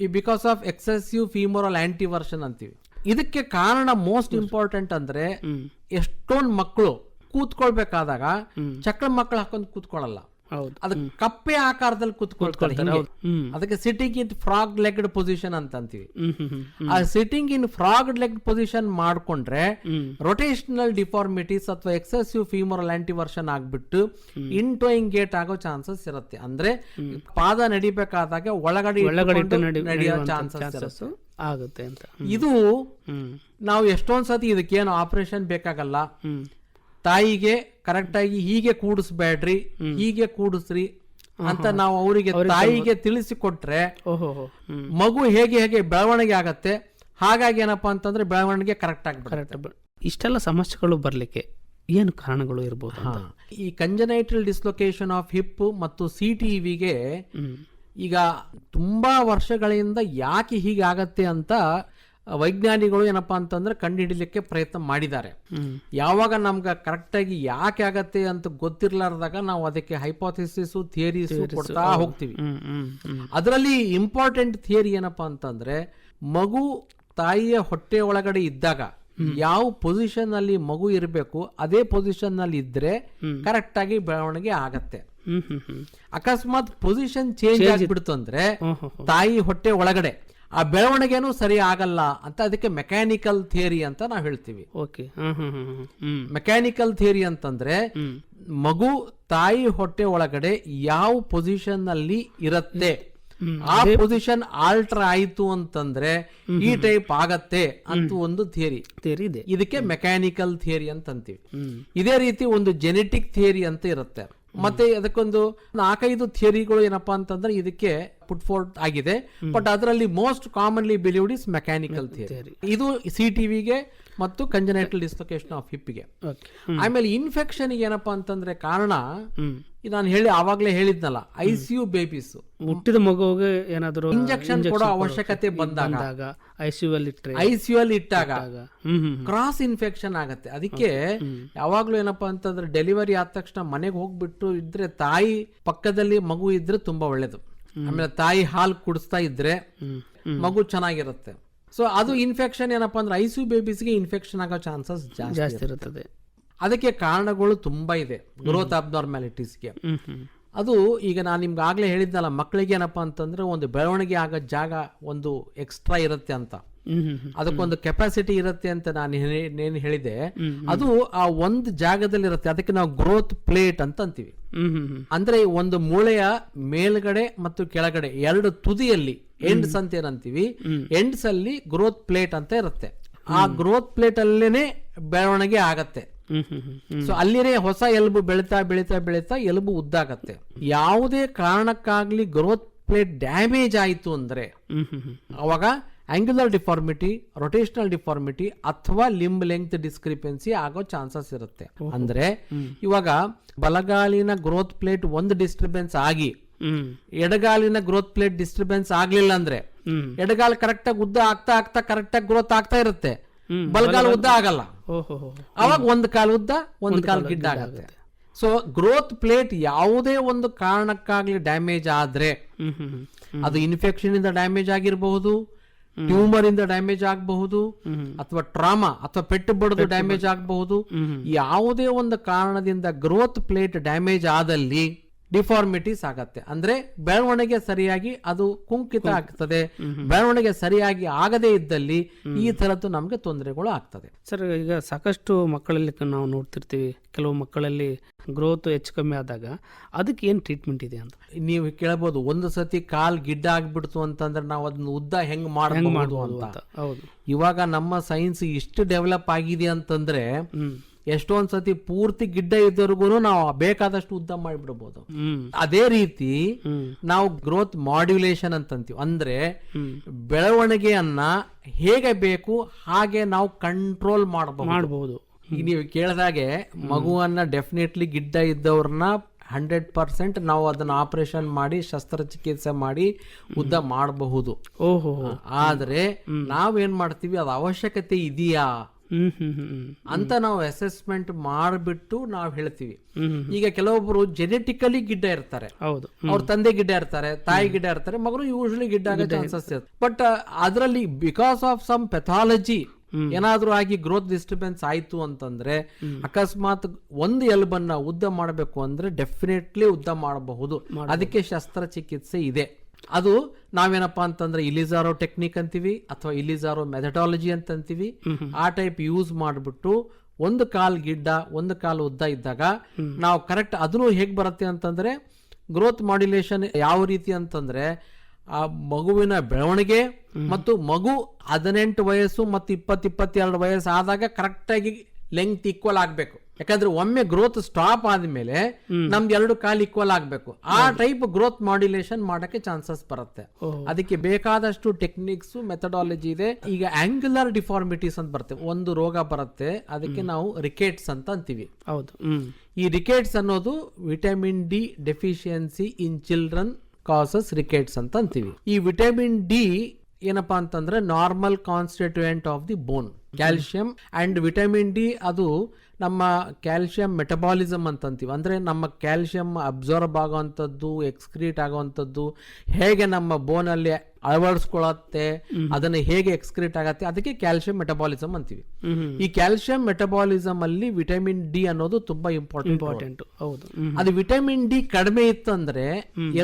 ಈ ಬಿಕಾಸ್ ಆಫ್ ಎಕ್ಸೆಸಿವ್ ಫೀಮೋರಲ್ ಆಂಟಿವರ್ಷನ್ ಅಂತೀವಿ. ಇದಕ್ಕೆ ಕಾರಣ ಮೋಸ್ಟ್ ಇಂಪಾರ್ಟೆಂಟ್ ಅಂದ್ರೆ ಎಷ್ಟೊಂದು ಮಕ್ಕಳು ಕೂತ್ಕೊಳ್ಬೇಕಾದಾಗ ಚಕ್ರ ಮಕ್ಕಳು ಹಾಕೊಂಡು ಕೂತ್ಕೊಳ್ಳಲ್ಲ. ಹೌದು. ಅದು ಕಪ್ಪೆ ಆಕಾರದಲ್ಲಿ ಕುತ್ಕೊಳ್ತಾರೆ ಹಿಂಗೆ. ಅದಕ್ಕೆ sitting in frog legged position ಅಂತ ಅಂತೀವಿ. ಆ sitting in frog legged position ಮಾಡ್ಕೊಂಡ್ರೆ ರೊಟೇಷನಲ್ ಡಿಫಾರ್ಮಿಟೀಸ್ ಅಥವಾ ಎಕ್ಸೆಸಿವ್ ಫೀಮರಲ್ ಆಂಟಿವರ್ಷನ್ ಆಗ್ಬಿಟ್ಟು ಇಂಟೋಯಿಂಗ್ ಗೇಟ್ ಆಗೋ ಚಾನ್ಸಸ್ ಇರುತ್ತೆ. ಅಂದ್ರೆ ಪಾದ ನಡಿಬೇಕಾದಾಗ ಒಳಗಡೆ ನಡೆಯೋ ಚಾನ್ಸಸ್ ಆಗುತ್ತೆ ಅಂತ. ಇದು ನಾವು ಎಷ್ಟೊಂದ್ ಸತಿ ಇದಕ್ಕೇನು ಆಪರೇಷನ್ ಬೇಕಾಗಲ್ಲ, ತಾಯಿಗೆ ಕರೆಕ್ಟ್ ಆಗಿ ಹೀಗೆ ಕೂಡಿಸ್ಬೇಡ್ರಿ, ಹೀಗೆ ಕೂಡಿಸ್ರಿ ಅಂತ ನಾವು ಅವರಿಗೆ ತಾಯಿಗೆ ತಿಳಿಸಿಕೊಟ್ರೆ ಮಗು ಹೇಗೆ ಹೇಗೆ ಬೆಳವಣಿಗೆ ಆಗತ್ತೆ, ಹಾಗಾಗಿ ಏನಪ್ಪಾ ಅಂತಂದ್ರೆ ಬೆಳವಣಿಗೆ ಕರೆಕ್ಟ್ ಆಗಿ. ಇಷ್ಟೆಲ್ಲ ಸಮಸ್ಯೆಗಳು ಬರ್ಲಿಕ್ಕೆ ಏನು ಕಾರಣಗಳು ಇರ್ಬೋದು? ಈ ಕಂಜನೈಟಲ್ ಡಿಸ್ಲೊಕೇಶನ್ ಆಫ್ ಹಿಪ್ ಮತ್ತು CTEVಗೆ ಈಗ ತುಂಬಾ ವರ್ಷಗಳಿಂದ ಯಾಕೆ ಹೀಗಾಗತ್ತೆ ಅಂತ ವೈಜ್ಞಾನಿಗಳು ಏನಪ್ಪಾ ಅಂತಂದ್ರೆ ಕಂಡುಹಿಡಿಲಿಕ್ಕೆ ಪ್ರಯತ್ನ ಮಾಡಿದ್ದಾರೆ. ಯಾವಾಗ ನಮ್ಗೆ ಕರೆಕ್ಟ್ ಆಗಿ ಯಾಕೆ ಆಗತ್ತೆ ಅಂತ ಗೊತ್ತಿರ್ಲಾರ್ದಾಗ ನಾವು ಅದಕ್ಕೆ ಹೈಪೋಥಿಸಿಸ್ ಥಿಯರೀಸ್ ಕೊಡ್ತಾ ಹೋಗ್ತೀವಿ. ಅದರಲ್ಲಿ ಇಂಪಾರ್ಟೆಂಟ್ ಥಿಯರಿ ಏನಪ್ಪಾ ಅಂತಂದ್ರೆ, ಮಗು ತಾಯಿಯ ಹೊಟ್ಟೆ ಒಳಗಡೆ ಇದ್ದಾಗ ಯಾವ ಪೊಸಿಷನ್ ಅಲ್ಲಿ ಮಗು ಇರಬೇಕು ಅದೇ ಪೊಸಿಷನ್ ನಲ್ಲಿ ಇದ್ರೆ ಕರೆಕ್ಟ್ ಆಗಿ ಬೆಳವಣಿಗೆ ಆಗತ್ತೆ. ಅಕಸ್ಮಾತ್ ಪೊಸಿಷನ್ ಚೇಂಜ್ ಆಗಿಬಿಡ್ತು ಅಂದ್ರೆ ತಾಯಿ ಹೊಟ್ಟೆ ಒಳಗಡೆ ಆ ಬೆಳವಣಿಗೆನೂ ಸರಿ ಆಗಲ್ಲ ಅಂತ ಅದಕ್ಕೆ ಮೆಕ್ಯಾನಿಕಲ್ ಥಿಯರಿ ಅಂತ ನಾವು ಹೇಳ್ತೀವಿ. ಮೆಕ್ಯಾನಿಕಲ್ ಥಿಯರಿ ಅಂತಂದ್ರೆ ಮಗು ತಾಯಿ ಹೊಟ್ಟೆ ಒಳಗಡೆ ಯಾವ ಪೊಸಿಷನ್ ಅಲ್ಲಿ ಇರತ್ತೆ ಆ ಪೊಸಿಷನ್ ಆಲ್ಟರ್ ಆಯ್ತು ಅಂತಂದ್ರೆ ಈ ಟೈಪ್ ಆಗತ್ತೆ ಅಂತ ಒಂದು ಥಿಯರಿ ಇದೆ. ಇದಕ್ಕೆ ಮೆಕ್ಯಾನಿಕಲ್ ಥಿಯರಿ ಅಂತ ಅಂತೀವಿ. ಇದೇ ರೀತಿ ಒಂದು ಜೆನೆಟಿಕ್ ಥಿಯರಿ ಅಂತ ಇರುತ್ತೆ. ಮತ್ತೆ ಅದಕ್ಕೊಂದು 4-5 ಥಿಯರಿಗಳು ಏನಪ್ಪಾ ಅಂತಂದ್ರೆ ಇದಕ್ಕೆ ಪುಟ್ ಫೋರ್ಟ್ ಆಗಿದೆ. ಬಟ್ ಅದರಲ್ಲಿ most commonly believed is mechanical theory. ಇದು CTEVಗೆ ಮತ್ತು ಕಂಜನೈಟಲ್ ಡಿಸ್ಲೊಕೇಶನ್ ಆಫ್ ಹಿಪ್ಗೆ. ಆಮೇಲೆ ಇನ್ಫೆಕ್ಷನ್ ಏನಪ್ಪಾ ಅಂತಂದ್ರೆ ಕಾರಣ ನಾನು ಆವಾಗ್ಲೇ ಹೇಳಿದ್ನಲ್ಲ, ICU ಬೇಬೀಸ್ ಹುಟ್ಟಿದ ಮಗುವಿಗೆ ಏನಾದ್ರು ಇಂಜೆಕ್ಷನ್ ಕೊಡೋ ಅವಶ್ಯಕತೆ ಬಂದಾಗ ICU ಅಲ್ಲಿ ಇಟ್ಟಾಗ ಕ್ರಾಸ್ ಇನ್ಫೆಕ್ಷನ್ ಆಗತ್ತೆ. ಅದಕ್ಕೆ ಯಾವಾಗ್ಲೂ ಏನಪ್ಪಾ ಅಂತಂದ್ರೆ ಡೆಲಿವರಿ ಆದ ತಕ್ಷಣ ಮನೆಗೆ ಹೋಗ್ಬಿಟ್ಟು ಇದ್ರೆ ತಾಯಿ ಪಕ್ಕದಲ್ಲಿ ಮಗು ಇದ್ರೆ ತುಂಬಾ ಒಳ್ಳೇದು. ಆಮೇಲೆ ತಾಯಿ ಹಾಲು ಕುಡಿಸ್ತಾ ಇದ್ರೆ ಮಗು ಚೆನ್ನಾಗಿರುತ್ತೆ. ಸೊ ಅದು ಇನ್ಫೆಕ್ಷನ್ ಏನಪ್ಪಾ ಅಂದ್ರೆ ICU ಬೇಬೀಸ್ಗೆ ಇನ್ಫೆಕ್ಷನ್ ಆಗೋ ಚಾನ್ಸಸ್ ಜಾಸ್ತಿ ಇರುತ್ತದೆ. ಅದಕ್ಕೆ ಕಾರಣಗಳು ತುಂಬಾ ಇದೆ ಗ್ರೋತ್ ಅಬ್ನಾರ್ಮ್ಯಾಲಿಟೀಸ್ಗೆ. ಅದು ಈಗ ನಾನು ನಿಮ್ಗೆ ಆಗ್ಲೇ ಹೇಳಿದ್ನಲ್ಲ, ಮಕ್ಕಳಿಗೆ ಏನಪ್ಪಾ ಅಂತಂದ್ರೆ ಒಂದು ಬೆಳವಣಿಗೆ ಆಗೋ ಜಾಗ ಒಂದು ಎಕ್ಸ್ಟ್ರಾ ಇರುತ್ತೆ ಅಂತ, ಅದಕ್ಕೊಂದು ಕೆಪಾಸಿಟಿ ಇರುತ್ತೆ ಅಂತ ನಾನು ಏನ್ ಹೇಳಿದೆ, ಅದು ಆ ಒಂದು ಜಾಗದಲ್ಲಿ ಇರುತ್ತೆ. ಅದಕ್ಕೆ ನಾವು ಗ್ರೋತ್ ಪ್ಲೇಟ್ ಅಂತ ಅಂತೀವಿ. ಅಂದ್ರೆ ಒಂದು ಮೂಳೆಯ ಮೇಲ್ಗಡೆ ಮತ್ತು ಕೆಳಗಡೆ ಎರಡು ತುದಿಯಲ್ಲಿ ಎಂಡ್ಸ್ ಅಂತ ಏನಂತೀವಿ, ಎಂಡ್ಸ್ ಅಲ್ಲಿ ಗ್ರೋತ್ ಪ್ಲೇಟ್ ಅಂತ ಇರುತ್ತೆ. ಆ ಗ್ರೋತ್ ಪ್ಲೇಟ್ ಅಲ್ಲೇನೆ ಬೆಳವಣಿಗೆ ಆಗತ್ತೆ. ಸೊ ಅಲ್ಲಿನೇ ಹೊಸ ಎಲುಬು ಬೆಳೀತಾ ಬೆಳೀತಾ ಬೆಳೀತಾ ಎಲುಬು ಉದ್ದಾಗತ್ತೆ. ಯಾವುದೇ ಕಾರಣಕ್ಕಾಗ್ಲಿ ಗ್ರೋತ್ ಪ್ಲೇಟ್ ಡ್ಯಾಮೇಜ್ ಆಯಿತು ಅಂದ್ರೆ ಅವಾಗ ಆಂಗ್ಯುಲರ್ ಡಿಫಾರ್ಮಿಟಿ, ರೊಟೇಷನಲ್ ಡಿಫಾರ್ಮಿಟಿ ಅಥವಾ ಲಿಂಬ್ ಲೆಂತ್ ಡಿಸ್ಕ್ರಿಪೆನ್ಸಿ ಆಗೋ ಚಾನ್ಸಸ್ ಇರುತ್ತೆ. ಅಂದ್ರೆ ಇವಾಗ ಬಲಗಾಲಿನ ಗ್ರೋತ್ ಪ್ಲೇಟ್ ಒಂದು ಡಿಸ್ಟರ್ಬೆನ್ಸ್ ಆಗಿ ಎಡಗಾಲಿನ ಗ್ರೋತ್ ಪ್ಲೇಟ್ ಡಿಸ್ಟರ್ಬೆನ್ಸ್ ಆಗ್ಲಿಲ್ಲ ಅಂದ್ರೆ ಎಡಗಾಲ್ ಕರೆಕ್ಟ್ ಆಗಿ ಉದ್ದ ಆಗ್ತಾ ಆಗ್ತಾ ಕರೆಕ್ಟ್ ಆಗಿ ಗ್ರೋತ್ ಆಗ್ತಾ ಇರುತ್ತೆ, ಬಲಗಾಲ ಉದ್ದ ಆಗಲ್ಲ. ಅವಾಗ ಒಂದು ಕಾಲು ಉದ್ದ ಒಂದು ಕಾಲು ಗಿಡ್ಡ ಆಗುತ್ತೆ. ಸೊ ಗ್ರೋತ್ ಪ್ಲೇಟ್ ಯಾವುದೇ ಒಂದು ಕಾರಣಕ್ಕಾಗ್ಲಿ ಡ್ಯಾಮೇಜ್ ಆದ್ರೆ ಅದು ಇನ್ಫೆಕ್ಷನ್ ಇಂದ ಡ್ಯಾಮೇಜ್ ಆಗಿರಬಹುದು, ಟ್ಯೂಮರ್ ಇಂದ ಡ್ಯಾಮೇಜ್ ಆಗಬಹುದು, ಅಥವಾ ಟ್ರಾಮಾ ಅಥವಾ ಪೆಟ್ಟು ಬಡಿದು ಡ್ಯಾಮೇಜ್ ಆಗಬಹುದು. ಯಾವುದೇ ಒಂದು ಕಾರಣದಿಂದ ಗ್ರೋತ್ ಪ್ಲೇಟ್ ಡ್ಯಾಮೇಜ್ ಆದಲ್ಲಿ ಡಿಫಾರ್ಮಿಟೀಸ್ ಆಗತ್ತೆ. ಅಂದ್ರೆ ಬೆಳವಣಿಗೆ ಸರಿಯಾಗಿ ಅದು ಕುಂಠಿತ ಆಗ್ತದೆ. ಬೆಳವಣಿಗೆ ಸರಿಯಾಗಿ ಆಗದೇ ಇದ್ದಲ್ಲಿ ಈ ತರದ್ದು ನಮ್ಗೆ ತೊಂದರೆಗಳು ಆಗ್ತದೆ. ಸರ್, ಈಗ ಸಾಕಷ್ಟು ಮಕ್ಕಳಲ್ಲಿ ನಾವು ನೋಡ್ತಿರ್ತೀವಿ, ಕೆಲವು ಮಕ್ಕಳಲ್ಲಿ ಗ್ರೋತ್ ಹೆಚ್ಚು ಕಮ್ಮಿ ಆದಾಗ ಅದಕ್ಕೆ ಏನ್ ಟ್ರೀಟ್ಮೆಂಟ್ ಇದೆ ಅಂತ ನೀವು ಕೇಳಬಹುದು. ಒಂದು ಸತಿ ಕಾಲ್ ಗಿಡ್ಡ ಆಗ್ಬಿಡ್ತು ಅಂತಂದ್ರೆ ನಾವು ಅದನ್ನ ಉದ್ದ ಹೆಂಗ್ ಮಾಡಬಹುದು ಅಂತ. ಇವಾಗ ನಮ್ಮ ಸೈನ್ಸ್ ಇಷ್ಟು ಡೆವಲಪ್ ಆಗಿದೆ ಅಂತಂದ್ರೆ ಎಷ್ಟೊಂದ್ ಸತಿ ಪೂರ್ತಿ ಗಿಡ್ಡ ಇದ್ದವ್ರಿಗೂ ನಾವು ಬೇಕಾದಷ್ಟು ಉದ್ದ ಮಾಡಿಬಿಡಬಹುದು. ಅದೇ ರೀತಿ ನಾವು ಗ್ರೋತ್ ಮಾಡ್ಯುಲೇಷನ್ ಅಂತಂತೀವಿ. ಅಂದ್ರೆ ಬೆಳವಣಿಗೆಯನ್ನ ಹೇಗೆ ಬೇಕು ಹಾಗೆ ನಾವು ಕಂಟ್ರೋಲ್ ಮಾಡಬಹುದು. ಈಗ ನೀವು ಕೇಳಿದಾಗೆ ಮಗುವನ್ನ ಡೆಫಿನೆಟ್ಲಿ ಗಿಡ್ಡ ಇದ್ದವ್ರನ್ನ 100% ನಾವು ಅದನ್ನ ಆಪರೇಷನ್ ಮಾಡಿ ಶಸ್ತ್ರಚಿಕಿತ್ಸೆ ಮಾಡಿ ಉದ್ದ ಮಾಡಬಹುದು. ಆದ್ರೆ ನಾವೇನ್ ಮಾಡ್ತೀವಿ, ಅದು ಅವಶ್ಯಕತೆ ಇದೆಯಾ ಅಂತ ನಾವು ಅಸೆಸ್ಮೆಂಟ್ ಮಾಡಿಬಿಟ್ಟು ನಾವು ಹೇಳ್ತೀವಿ. ಈಗ ಕೆಲವೊಬ್ರು ಜೆನೆಟಿಕಲಿ ಗಿಡ್ಡ ಇರ್ತಾರೆ, ಅವ್ರ ತಂದೆ ಗಿಡ್ಡ ಇರ್ತಾರೆ, ತಾಯಿ ಗಿಡ್ಡ ಇರ್ತಾರೆ, ಮಗರು ಯೂಶಲಿ ಗಿಡ್ಡ ಆಗೋ ಚಾನ್ಸಸ್ ಇರುತ್ತೆ. ಬಟ್ ಅದರಲ್ಲಿ ಬಿಕಾಸ್ ಆಫ್ ಸಮ್ ಪೆಥಾಲಜಿ ಏನಾದ್ರೂ ಆಗಿ ಗ್ರೋತ್ ಡಿಸ್ಟರ್ಬೆನ್ಸ್ ಆಯ್ತು ಅಂತಂದ್ರೆ ಅಕಸ್ಮಾತ್ ಒಂದು ಎಲುಬನ್ನ ಉದ್ದ ಮಾಡಬೇಕು ಅಂದ್ರೆ ಡೆಫಿನೆಟ್ಲಿ ಉದ್ದ ಮಾಡಬಹುದು. ಅದಕ್ಕೆ ಶಸ್ತ್ರಚಿಕಿತ್ಸೆ ಇದೆ. ಅದು ನಾವೇನಪ್ಪಾ ಅಂತಂದ್ರೆ ಇಲಿಜಾರೋ ಟೆಕ್ನಿಕ್ ಅಂತೀವಿ ಅಥವಾ ಇಲಿಜಾರೋ ಮೆಥಡಾಲಜಿ ಅಂತ ಅಂತೀವಿ. ಆ ಟೈಪ್ ಯೂಸ್ ಮಾಡಿಬಿಟ್ಟು ಒಂದು ಕಾಲ್ ಗಿಡ್ಡ ಒಂದು ಕಾಲು ಉದ್ದ ಇದ್ದಾಗ ನಾವು ಕರೆಕ್ಟ್ ಅದನ್ನು ಹೇಗೆ ಬರುತ್ತೆ ಅಂತಂದ್ರೆ ಗ್ರೋತ್ ಮಾಡ್ಯುಲೇಷನ್ ಯಾವ ರೀತಿ ಅಂತಂದ್ರೆ ಆ ಮಗುವಿನ ಬೆಳವಣಿಗೆ ಮತ್ತು ಮಗು 18 ವಯಸ್ಸು ಮತ್ತು 20-22 ವಯಸ್ಸು ಆದಾಗ ಕರೆಕ್ಟ್ ಆಗಿ ಲೆಂತ್ ಈಕ್ವಲ್ ಆಗ್ಬೇಕು. ಯಾಕಂದ್ರೆ ಒಮ್ಮೆ ಗ್ರೋತ್ ಸ್ಟಾಪ್ ಆದ್ಮೇಲೆ ನಮ್ದು 2 ಕಾಲು ಈಕ್ವಲ್ ಆಗ್ಬೇಕು. ಆ ಟೈಪ್ ಗ್ರೋತ್ ಮಾಡ್ಯುಲೇಷನ್ ಮಾಡಕ್ಕೆ ಚಾನ್ಸಸ್ ಬರುತ್ತೆ. ಅದಕ್ಕೆ ಬೇಕಾದಷ್ಟು ಟೆಕ್ನಿಕ್ಸ್ ಮೆಥಡಾಲಜಿ ಇದೆ. ಈಗ ಆಂಗ್ಯುಲರ್ ಡಿಫಾರ್ಮಿಟೀಸ್ ಅಂತ ಬರುತ್ತೆ, ಒಂದು ರೋಗ ಬರುತ್ತೆ, ಅದಕ್ಕೆ ನಾವು ರಿಕೇಟ್ಸ್ ಅಂತ ಅಂತೀವಿ. ಹೌದು. ಈ ರಿಕೇಟ್ಸ್ ಅನ್ನೋದು vitamin D deficiency in children causes rickets ಅಂತ ಅಂತೀವಿ. ಈ ವಿಟಮಿನ್ ಡಿ ಏನಪ್ಪಾ ಅಂತಂದ್ರೆ normal constituent of the bone, calcium and vitamin D ಅದು ನಮ್ಮ ಕ್ಯಾಲ್ಸಿಯಂ ಮೆಟಬಾಲಿಸಮ್ ಅಂತ ಅಂತೀವಿ. ಅಂದ್ರೆ ನಮ್ಮ ಕ್ಯಾಲ್ಸಿಯಂ ಅಬ್ಸಾರ್ಬ್ ಆಗುವಂಥದ್ದು, ಎಕ್ಸ್ಕ್ರೀಟ್ ಆಗುವಂಥದ್ದು ಹೇಗೆ ನಮ್ಮ ಬೋನ್ ಅಲ್ಲಿ ಅಳವಡಿಸ್ಕೊಳ್ಳುತ್ತೆ, ಅದನ್ನ ಹೇಗೆ ಎಕ್ಸ್ಕ್ರೀಟ್ ಆಗತ್ತೆ, ಅದಕ್ಕೆ ಕ್ಯಾಲ್ಸಿಯಂ ಮೆಟಬಾಲಿಸಮ್ ಅಂತೀವಿ. ಈ ಕ್ಯಾಲ್ಸಿಯಂ ಮೆಟಬಾಲಿಸಮ್ ಅಲ್ಲಿ ವಿಟಮಿನ್ ಡಿ ಅನ್ನೋದು ತುಂಬಾ ಇಂಪಾರ್ಟೆಂಟ್. ಹೌದು. ಅದು ವಿಟಮಿನ್ ಡಿ ಕಡಿಮೆ ಇತ್ತಂದ್ರೆ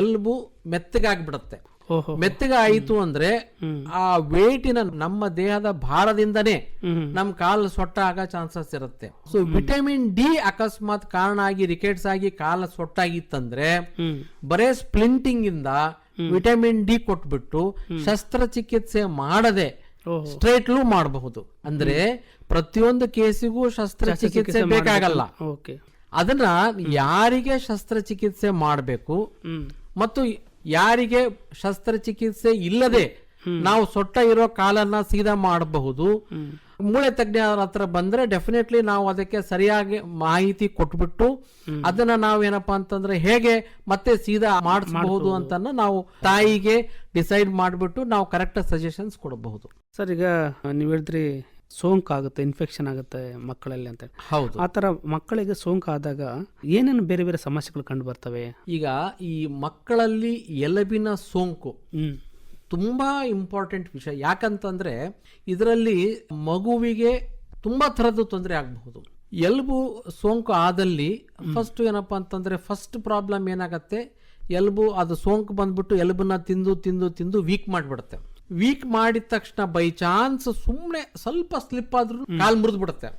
ಎಲ್ಬು ಮೆತ್ತಗಾಗ್ಬಿಡುತ್ತೆ. ಮೆತ್ತಗ ಆಯಿತು ಅಂದ್ರೆ ಆ ವೇಟಿನ ನಮ್ಮ ದೇಹದ ಭಾರದಿಂದನೇ ನಮ್ ಕಾಲು ಸೊಟ್ಟ ಆಗ ಚಾನ್ಸಸ್ ಇರುತ್ತೆ. ಸೊ ವಿಟಮಿನ್ ಡಿ ಅಕಸ್ಮಾತ್ ಕಾರಣ ಆಗಿ ರಿಕೆಟ್ಸ್ ಆಗಿ ಕಾಲ ಸೊಟ್ಟಾಗಿತ್ತಂದ್ರೆ ಬರೇ ಸ್ಪ್ಲಿಂಟಿಂಗ್ ಇಂದ ವಿಟಮಿನ್ ಡಿ ಕೊಟ್ಬಿಟ್ಟು ಶಸ್ತ್ರಚಿಕಿತ್ಸೆ ಮಾಡದೆ ಸ್ಟ್ರೇಟ್ಲೂ ಮಾಡಬಹುದು. ಅಂದ್ರೆ ಪ್ರತಿಯೊಂದು ಕೇಸಿಗೂ ಶಸ್ತ್ರಚಿಕಿತ್ಸೆ ಬೇಕಾಗಲ್ಲ. ಅದನ್ನ ಯಾರಿಗೆ ಶಸ್ತ್ರಚಿಕಿತ್ಸೆ ಮಾಡಬೇಕು ಮತ್ತು ಯಾರಿಗೆ ಶಸ್ತ್ರಚಿಕಿತ್ಸೆ ಇಲ್ಲದೆ ನಾವು ಸೊಟ್ಟ ಇರೋ ಕಾಲನ್ನ ಸೀದಾ ಮಾಡಬಹುದು. ಮೂಳೆ ತಜ್ಞರ ಹತ್ರ ಬಂದ್ರೆ ಡೆಫಿನೆಟ್ಲಿ ನಾವು ಅದಕ್ಕೆ ಸರಿಯಾಗಿ ಮಾಹಿತಿ ಕೊಟ್ಬಿಟ್ಟು ಅದನ್ನ ನಾವೇನಪ್ಪಾ ಅಂತಂದ್ರೆ ಹೇಗೆ ಮತ್ತೆ ಸೀದಾ ಮಾಡಿಸಬಹುದು ಅಂತ ನಾವು ತಾಯಿಗೆ ಡಿಸೈಡ್ ಮಾಡ್ಬಿಟ್ಟು ನಾವು ಕರೆಕ್ಟ್ ಸಜೆಷನ್ಸ್ ಕೊಡಬಹುದು. ಸರ್, ಈಗ ನೀವು ಹೇಳಿದ್ರಿ ಸೋಂಕಾಗುತ್ತೆ, ಇನ್ಫೆಕ್ಷನ್ ಆಗುತ್ತೆ ಮಕ್ಕಳಲ್ಲಿ ಅಂತ. ಹೌದು. ಆ ಥರ ಮಕ್ಕಳಿಗೆ ಸೋಂಕು ಆದಾಗ ಏನೇನು ಬೇರೆ ಬೇರೆ ಸಮಸ್ಯೆಗಳು ಕಂಡು ಬರ್ತವೆ? ಈಗ ಈ ಮಕ್ಕಳಲ್ಲಿ ಎಲುಬಿನ ಸೋಂಕು ತುಂಬಾ ಇಂಪಾರ್ಟೆಂಟ್ ವಿಷಯ. ಯಾಕಂತಂದ್ರೆ ಇದರಲ್ಲಿ ಮಗುವಿಗೆ ತುಂಬಾ ಥರದ ತೊಂದರೆ ಆಗಬಹುದು. ಎಲುಬು ಸೋಂಕು ಆದಲ್ಲಿ ಫಸ್ಟ್ ಏನಪ್ಪಾ ಅಂತಂದ್ರೆ ಫಸ್ಟ್ ಪ್ರಾಬ್ಲಮ್ ಏನಾಗತ್ತೆ, ಎಲುಬು ಅದು ಸೋಂಕು ಬಂದ್ಬಿಟ್ಟು ಎಲುಬನ್ನ ತಿಂದು ತಿಂದು ತಿಂದು ವೀಕ್ ಮಾಡಿಬಿಡುತ್ತೆ. ವೀಕ್ ಮಾಡಿದ ತಕ್ಷಣ ಬೈ ಚಾನ್ಸ್ ಸುಮ್ಮನೆ ಸ್ವಲ್ಪ ಸ್ಲಿಪ್ ಆದ್ರೂ ಕಾಲ್ ಮುರಿದು ಬಿಡುತ್ತೆ.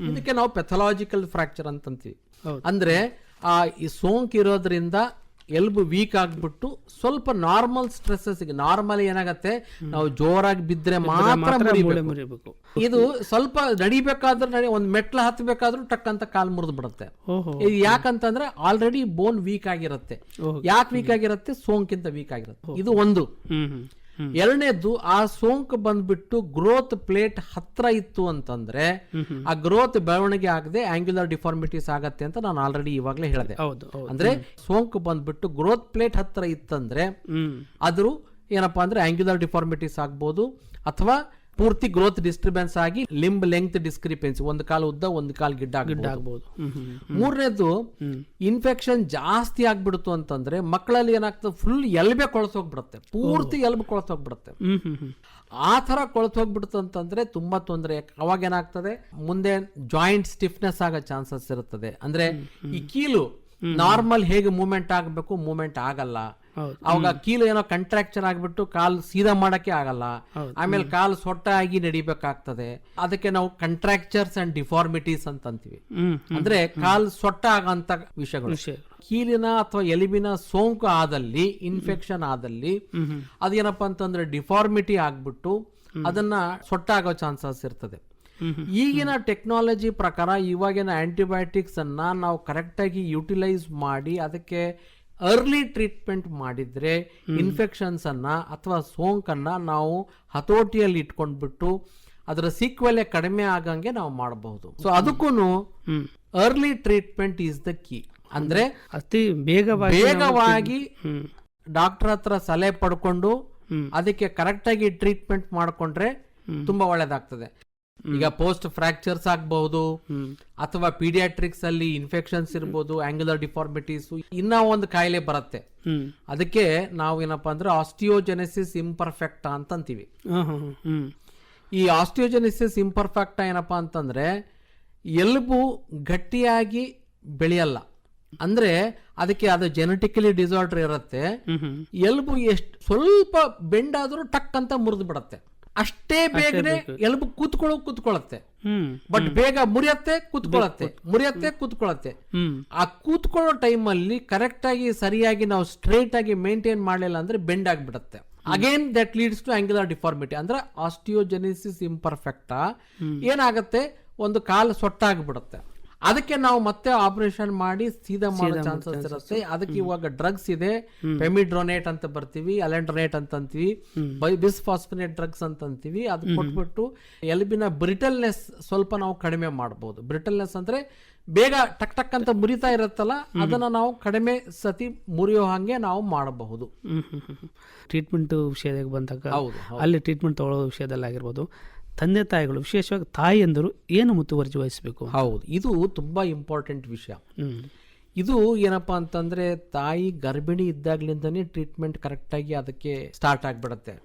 ಇದಕ್ಕೆ ನಾವು ಪೆಥಾಲಜಿಕಲ್ ಫ್ರಾಕ್ಚರ್ ಅಂತಂತೀವಿ. ಅಂದ್ರೆ ಆ ಈ ಸೋಂಕು ಇರೋದ್ರಿಂದ ಎಲ್ಬು ವೀಕ್ ಆಗ್ಬಿಟ್ಟು ಸ್ವಲ್ಪ ನಾರ್ಮಲ್ ಸ್ಟ್ರೆಸ್ಸಸ್, ನಾರ್ಮಲ್ ಏನಾಗತ್ತೆ ನಾವು ಜೋರಾಗಿ ಬಿದ್ರೆ ಮಾತ್ರ ಮುರಿಬೇಕು. ಇದು ಸ್ವಲ್ಪ ನಡಿಬೇಕಾದ್ರೆ ಒಂದ್ ಮೆಟ್ಲ ಹತ್ಬೇಕಾದ್ರೂ ಟಕ್ ಅಂತ ಕಾಲ್ ಮುರಿದು ಬಿಡುತ್ತೆ. ಇದು ಯಾಕಂತಂದ್ರೆ ಆಲ್ರೆಡಿ ಬೋನ್ ವೀಕ್ ಆಗಿರುತ್ತೆ. ಯಾಕೆ ವೀಕ್ ಆಗಿರುತ್ತೆ? ಸೋಂಕಿಂತ ವೀಕ್ ಆಗಿರುತ್ತೆ. ಇದು ಒಂದು. ಎರಡನೇದ್ದು, ಆ ಸೋಂಕು ಬಂದ್ಬಿಟ್ಟು ಗ್ರೋತ್ ಪ್ಲೇಟ್ ಹತ್ರ ಇತ್ತು ಅಂತಂದ್ರೆ ಆ ಗ್ರೋತ್ ಬೆಳವಣಿಗೆ ಆಗದೆ ಆಂಗ್ಯುಲರ್ ಡಿಫಾರ್ಮಿಟೀಸ್ ಆಗತ್ತೆ ಅಂತ ನಾನು ಆಲ್ರೆಡಿ ಇವಾಗಲೇ ಹೇಳಿದೆ. ಅಂದ್ರೆ ಸೋಂಕು ಬಂದ್ಬಿಟ್ಟು ಗ್ರೋತ್ ಪ್ಲೇಟ್ ಹತ್ರ ಇತ್ತಂದ್ರೆ ಅದ್ರ ಏನಪ್ಪಾ ಅಂದ್ರೆ ಆಂಗ್ಯುಲರ್ ಡಿಫಾರ್ಮಿಟೀಸ್ ಆಗ್ಬೋದು, ಅಥವಾ ಪೂರ್ತಿ ಗ್ರೋತ್ ಡಿಸ್ಟರ್ಬೆನ್ಸ್ ಆಗಿ ಲಿಂಬ್ ಲೆಂತ್ ಡಿಸ್ಕ್ರಿಪೆನ್ಸಿ, ಒಂದು ಕಾಲು ಉದ್ದ ಒಂದು ಕಾಲು ಗಿಡ್ಡ ಆಗ್ಬಹುದು. ಮೂರನೇದು, ಇನ್ಫೆಕ್ಷನ್ ಜಾಸ್ತಿ ಆಗ್ಬಿಡ್ತು ಅಂತಂದ್ರೆ ಮಕ್ಕಳಲ್ಲಿ ಏನಾಗ್ತದೆ, ಫುಲ್ ಎಲ್ಬೆ ಕೊಳತೋಗ್ಬಿಡುತ್ತೆ, ಪೂರ್ತಿ ಎಲ್ಬು ಕೊಳತೋಗ್ಬಿಡುತ್ತೆ. ಆ ತರ ಕೊಳತೋಗ್ಬಿಡ್ತು ಅಂತಂದ್ರೆ ತುಂಬಾ ತೊಂದರೆ. ಅವಾಗ ಏನಾಗ್ತದೆ, ಮುಂದೆ ಜಾಯಿಂಟ್ ಸ್ಟಿಫ್ನೆಸ್ ಆಗೋ ಚಾನ್ಸಸ್ ಇರುತ್ತದೆ. ಅಂದ್ರೆ ಈ ಕೀಲು ನಾರ್ಮಲ್ ಹೇಗೆ ಮೂವ್ಮೆಂಟ್ ಆಗಬೇಕು ಮೂವ್ಮೆಂಟ್ ಆಗಲ್ಲ. ಅವಾಗ ಕೀಲು ಏನೋ ಕಂಟ್ರಾಕ್ಚರ್ ಆಗ್ಬಿಟ್ಟು ಕಾಲು ಸೀದಾ ಮಾಡಕ್ಕೆ ಆಗಲ್ಲ. ಆಮೇಲೆ ಕಾಲು ಸೊಟ್ಟ ಆಗಿ ನಡಿಬೇಕಾಗ್ತದೆ. ಅದಕ್ಕೆ ನಾವು ಕಂಟ್ರಾಕ್ಚರ್ಸ್ ಅಂಡ್ ಡಿಫಾರ್ಮಿಟೀಸ್ ಅಂತ ಅಂತೀವಿ. ಅಂದ್ರೆ ಕಾಲು ಸೊಟ್ಟ ಆಗಂತ ವಿಷಯಗಳು. ಕೀಲಿನ ಅಥವಾ ಎಲುಬಿನ ಸೋಂಕು ಆದಲ್ಲಿ, ಇನ್ಫೆಕ್ಷನ್ ಆದಲ್ಲಿ ಅದೇನಪ್ಪಾ ಅಂತಂದ್ರೆ ಡಿಫಾರ್ಮಿಟಿ ಆಗ್ಬಿಟ್ಟು ಅದನ್ನ ಸೊಟ್ಟ ಆಗೋ ಚಾನ್ಸಸ್ ಇರ್ತದೆ. ಈಗಿನ ಟೆಕ್ನಾಲಜಿ ಪ್ರಕಾರ ಇವಾಗಿನ ಆಂಟಿಬಯೋಟಿಕ್ಸ್ ಅನ್ನ ನಾವು ಕರೆಕ್ಟ್ ಆಗಿ ಯುಟಿಲೈಸ್ ಮಾಡಿ ಅದಕ್ಕೆ ಅರ್ಲಿ ಟ್ರೀಟ್ಮೆಂಟ್ ಮಾಡಿದ್ರೆ ಇನ್ಫೆಕ್ಷನ್ಸ್ ಅನ್ನ ಅಥವಾ ಸೋಂಕನ್ನ ನಾವು ಹತೋಟಿಯಲ್ಲಿ ಇಟ್ಕೊಂಡ್ಬಿಟ್ಟು ಅದರ ಸೀಕ್ವೆಲೆ ಕಡಿಮೆ ಆಗಂಗೆ ನಾವು ಮಾಡಬಹುದು. ಸೊ ಅದಕ್ಕೂ early treatment is the key. ಅಂದ್ರೆ ಅತಿ ಬೇಗವಾಗಿ ಡಾಕ್ಟರ್ ಹತ್ರ ಸಲಹೆ ಪಡ್ಕೊಂಡು ಅದಕ್ಕೆ ಕರೆಕ್ಟ್ ಆಗಿ ಟ್ರೀಟ್ಮೆಂಟ್ ಮಾಡ್ಕೊಂಡ್ರೆ ತುಂಬಾ ಒಳ್ಳೇದಾಗ್ತದೆ. ಈಗ ಪೋಸ್ಟ್ ಫ್ರಾಕ್ಚರ್ಸ್ ಆಗಬಹುದು, ಅಥವಾ ಪೀಡಿಯಾಟ್ರಿಕ್ಸ್ ಅಲ್ಲಿ ಇನ್ಫೆಕ್ಷನ್ಸ್ ಇರ್ಬೋದು, ಆಂಗ್ಯುಲರ್ ಡಿಫಾರ್ಮಿಟೀಸ್, ಇನ್ನ ಒಂದು ಕಾಯಿಲೆ ಬರುತ್ತೆ. ಅದಕ್ಕೆ ನಾವು ಏನಪ್ಪಾ ಅಂದ್ರೆ ಆಸ್ಟಿಯೋಜೆನೆಸಿಸ್ ಇಂಪರ್ಫೆಕ್ಟ್ ಅಂತ ಅಂತೀವಿ. ಈ ಆಸ್ಟಿಯೋಜೆನಿಸಿಸ್ ಇಂಪರ್ಫೆಕ್ಟ್ ಏನಪ್ಪಾ ಅಂತಂದ್ರೆ ಎಲುಬು ಗಟ್ಟಿಯಾಗಿ ಬೆಳೆಯಲ್ಲ, ಅಂದ್ರೆ ಅದಕ್ಕೆ ಅದು ಜೆನೆಟಿಕಲಿ ಡಿಸಾರ್ಡರ್ ಇರುತ್ತೆ. ಎಲುಬು ಎಷ್ಟು ಸ್ವಲ್ಪ ಬೆಂಡ್ ಆದ್ರೂ ಟಕ್ ಅಂತ ಮುರಿದು ಬಿಡತ್ತೆ. ಅಷ್ಟೇ ಬೇಗನೆ ಎಲುಬು ಕೂತ್ಕೊಳ್ಳುತ್ತೆ, ಬಟ್ ಬೇಗ ಮುರಿಯತ್ತೆ ಕೂತ್ಕೊಳ್ಳುತ್ತೆ. ಆ ಕೂತ್ಕೊಳ್ಳೋ ಟೈಮಲ್ಲಿ ಕರೆಕ್ಟ್ ಆಗಿ ಸರಿಯಾಗಿ ನಾವು ಸ್ಟ್ರೇಟ್ ಆಗಿ ಮೇಂಟೈನ್ ಮಾಡಲಿಲ್ಲ ಅಂದ್ರೆ ಬೆಂಡ್ ಆಗಿಬಿಡತ್ತೆ. Again that leads to angular deformity. ಅಂದ್ರೆ ಆಸ್ಟಿಯೋಜೆನಿಸಿಸ್ ಇಂಪರ್ಫೆಕ್ಟ ಏನಾಗುತ್ತೆ, ಒಂದು ಕಾಲು ಸೊಟ್ಟಾಗ್ಬಿಡುತ್ತೆ. ಅದಕ್ಕೆ ನಾವು ಮತ್ತೆ ಆಪರೇಷನ್ ಮಾಡಿ ಸೀದಾ ಮಾಡೋ ಚಾನ್ಸಸ್ ಇರುತ್ತೆ. ಅದಕ್ಕೆ ಇವಾಗ ಡ್ರಗ್ಸ್ ಇದೆ, ಪೆಮಿಡ್ರೋನೇಟ್ ಅಂತ ಬರ್ತೀವಿ, ಅಲೆಂಡ್ರೋನೇಟ್ ಅಂತ ಅಂತೀವಿ, ಬಿಸ್ಫಾಸ್ಫನೇಟ್ ಡ್ರಗ್ಸ್ ಅಂತ ಅಂತೀವಿ. ಅದು ಕೊಟ್ಬಿಟ್ಟು ಎಲುಬಿನ ಬ್ರಿಟಲ್ನೆಸ್ ಸ್ವಲ್ಪ ನಾವು ಕಡಿಮೆ ಮಾಡಬಹುದು. ಬ್ರಿಟಲ್ನೆಸ್ ಅಂದ್ರೆ ಬೇಗ ಟಕ್ ಟಕ್ ಅಂತ ಮುರಿತಾ ಇರುತ್ತಲ್ಲ, ಅದನ್ನ ನಾವು ಕಡಿಮೆ ಸತಿ ಮುರಿಯೋ ಹಾಗೆ ನಾವು ಮಾಡಬಹುದು. ಟ್ರೀಟ್ಮೆಂಟ್ ವಿಷಯದಾಗ ಬಂದಾಗ ಅಲ್ಲಿ ಟ್ರೀಟ್ಮೆಂಟ್ ತಗೊಳ್ಳೋ ವಿಷಯದಲ್ಲಿ ಆಗಿರ್ಬೋದು, ತಂದೆ ತಾಯಿಗಳು ವಿಶೇಷವಾಗಿ ತಾಯಿಯಂದರು ಏನು ಮುತುವರ್ಜಿ ವಹಿಸಬೇಕು? ಹೌದು, ಇದು ತುಂಬಾ ಇಂಪಾರ್ಟೆಂಟ್ ವಿಷಯ. ಇದು ಏನಪ್ಪಾ ಅಂತಂದ್ರೆ ತಾಯಿ ಗರ್ಭಿಣಿ ಇದ್ದಾಗ್ಲಿಂದಾನೇ ಟ್ರೀಟ್ಮೆಂಟ್ ಕರೆಕ್ಟ್ ಆಗಿ ಅದಕ್ಕೆ ಸ್ಟಾರ್ಟ್ ಆಗ್ಬಿಡತ್ತೆ.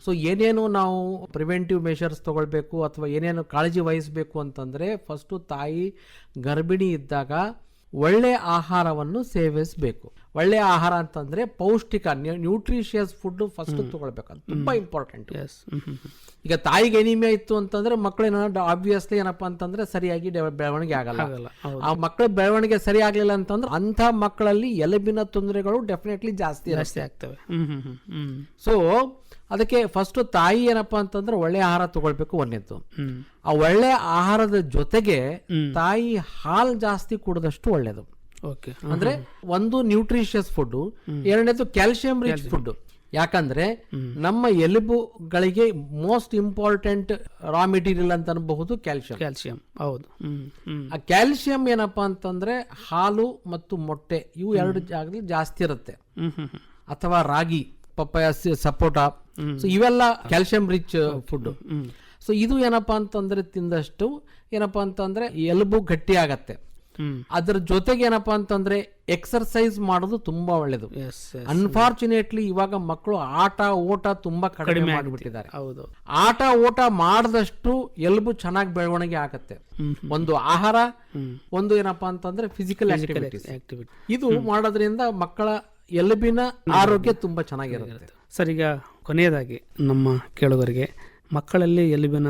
ಸೊ ಏನೇನು ನಾವು ಪ್ರಿವೆಂಟಿವ್ ಮೆಷರ್ಸ್ ತಗೊಳ್ಬೇಕು ಅಥವಾ ಏನೇನು ಕಾಳಜಿ ವಹಿಸಬೇಕು ಅಂತಂದ್ರೆ, ಫಸ್ಟ್ ತಾಯಿ ಗರ್ಭಿಣಿ ಇದ್ದಾಗ ಒಳ್ಳೆ ಆಹಾರವನ್ನು ಸೇವಿಸಬೇಕು. ಒಳ್ಳೆ ಆಹಾರ ಅಂತಂದ್ರೆ ಪೌಷ್ಟಿಕ ನ್ಯೂಟ್ರಿಷಿಯಸ್ ಫುಡ್ ಫಸ್ಟ್ ತಗೊಳ್ಬೇಕಂತ ತುಂಬಾ ಇಂಪಾರ್ಟೆಂಟ್. ಈಗ ತಾಯಿಗೆ ಎನಿಮಿಯಾ ಇತ್ತು ಅಂತಂದ್ರೆ ಮಕ್ಕಳೇನ ಆಬ್ವಿಯಸ್ಲಿ ಏನಪ್ಪಾ ಅಂತಂದ್ರೆ ಸರಿಯಾಗಿ ಬೆಳವಣಿಗೆ ಆಗಲ್ಲ. ಆ ಮಕ್ಕಳ ಬೆಳವಣಿಗೆ ಸರಿ ಆಗ್ಲಿಲ್ಲ ಅಂತಂದ್ರೆ ಅಂತ ಮಕ್ಕಳಲ್ಲಿ ಎಲುಬಿನ ತೊಂದರೆಗಳು ಡೆಫಿನೆಟ್ಲಿ ಜಾಸ್ತಿ ಆಗ್ತವೆ. ಸೊ ಅದಕ್ಕೆ ಫಸ್ಟ್ ತಾಯಿ ಏನಪ್ಪಾ ಅಂತಂದ್ರೆ ಒಳ್ಳೆ ಆಹಾರ ತಗೊಳ್ಬೇಕು ಒಂದೇದ್ದು. ಆ ಒಳ್ಳೆ ಆಹಾರದ ಜೊತೆಗೆ ತಾಯಿ ಹಾಲು ಜಾಸ್ತಿ ಕುಡಿದಷ್ಟು ಒಳ್ಳೇದು. ಅಂದ್ರೆ ಒಂದು ನ್ಯೂಟ್ರಿಷಿಯಸ್ ಫುಡ್, ಎರಡನೇದು ಕ್ಯಾಲ್ಸಿಯಂ ರಿಚ್ ಫುಡ್. ಯಾಕಂದ್ರೆ ನಮ್ಮ ಎಲುಬುಗಳಿಗೆ ಮೋಸ್ಟ್ ಇಂಪಾರ್ಟೆಂಟ್ ರಾ ಮೆಟೀರಿಯಲ್ ಅಂತ ಅನ್ಬಹುದು ಕ್ಯಾಲ್ಸಿಯಂ. ಹೌದು. ಆ ಕ್ಯಾಲ್ಸಿಯಂ ಏನಪ್ಪಾ ಅಂತಂದ್ರೆ ಹಾಲು ಮತ್ತು ಮೊಟ್ಟೆ ಇವು ಎರಡು ಜಾಗದಲ್ಲಿ ಜಾಸ್ತಿ ಇರುತ್ತೆ. ಅಥವಾ ರಾಗಿ, ಪಪ್ಪಾಯ, ಸಪೋಟ, ಸೊ ಇವೆಲ್ಲ ಕ್ಯಾಲ್ಸಿಯಂ ರಿಚ್ ಫುಡ್. ಸೊ ಇದು ಏನಪ್ಪಾ ಅಂತಂದ್ರೆ ತಿಂದಷ್ಟು ಏನಪ್ಪಾ ಅಂತಂದ್ರೆ ಎಲುಬು ಗಟ್ಟಿ ಆಗತ್ತೆ. ಅದ್ರ ಜೊತೆಗೆ ಏನಪ್ಪಾ ಅಂತಂದ್ರೆ ಎಕ್ಸರ್ಸೈಸ್ ಮಾಡೋದು ತುಂಬಾ ಒಳ್ಳೇದು. ಅನ್ಫಾರ್ಚುನೇಟ್ಲಿ ಇವಾಗ ಮಕ್ಕಳು ಆಟ ಓಟ ತುಂಬಾ ಕಡಿಮೆ ಮಾಡಿಬಿಟ್ಟಿದ್ದಾರೆ. ಆಟ ಓಟ ಮಾಡಿದಷ್ಟು ಎಲುಬು ಚೆನ್ನಾಗಿ ಬೆಳವಣಿಗೆ ಆಗತ್ತೆ. ಒಂದು ಆಹಾರ, ಒಂದು ಏನಪ್ಪಾ ಅಂತಂದ್ರೆ ಫಿಸಿಕಲ್ ಆಕ್ಟಿವಿಟಿ. ಇದು ಮಾಡೋದ್ರಿಂದ ಮಕ್ಕಳ ಎಲುಬಿನ ಆರೋಗ್ಯ ತುಂಬಾ ಚೆನ್ನಾಗಿರುತ್ತೆ. ಸರ್, ಈಗ ಕೊನೆಯದಾಗಿ ನಮ್ಮ ಕೇಳುಗರಿಗೆ ಮಕ್ಕಳಲ್ಲಿ ಎಲುಬಿನ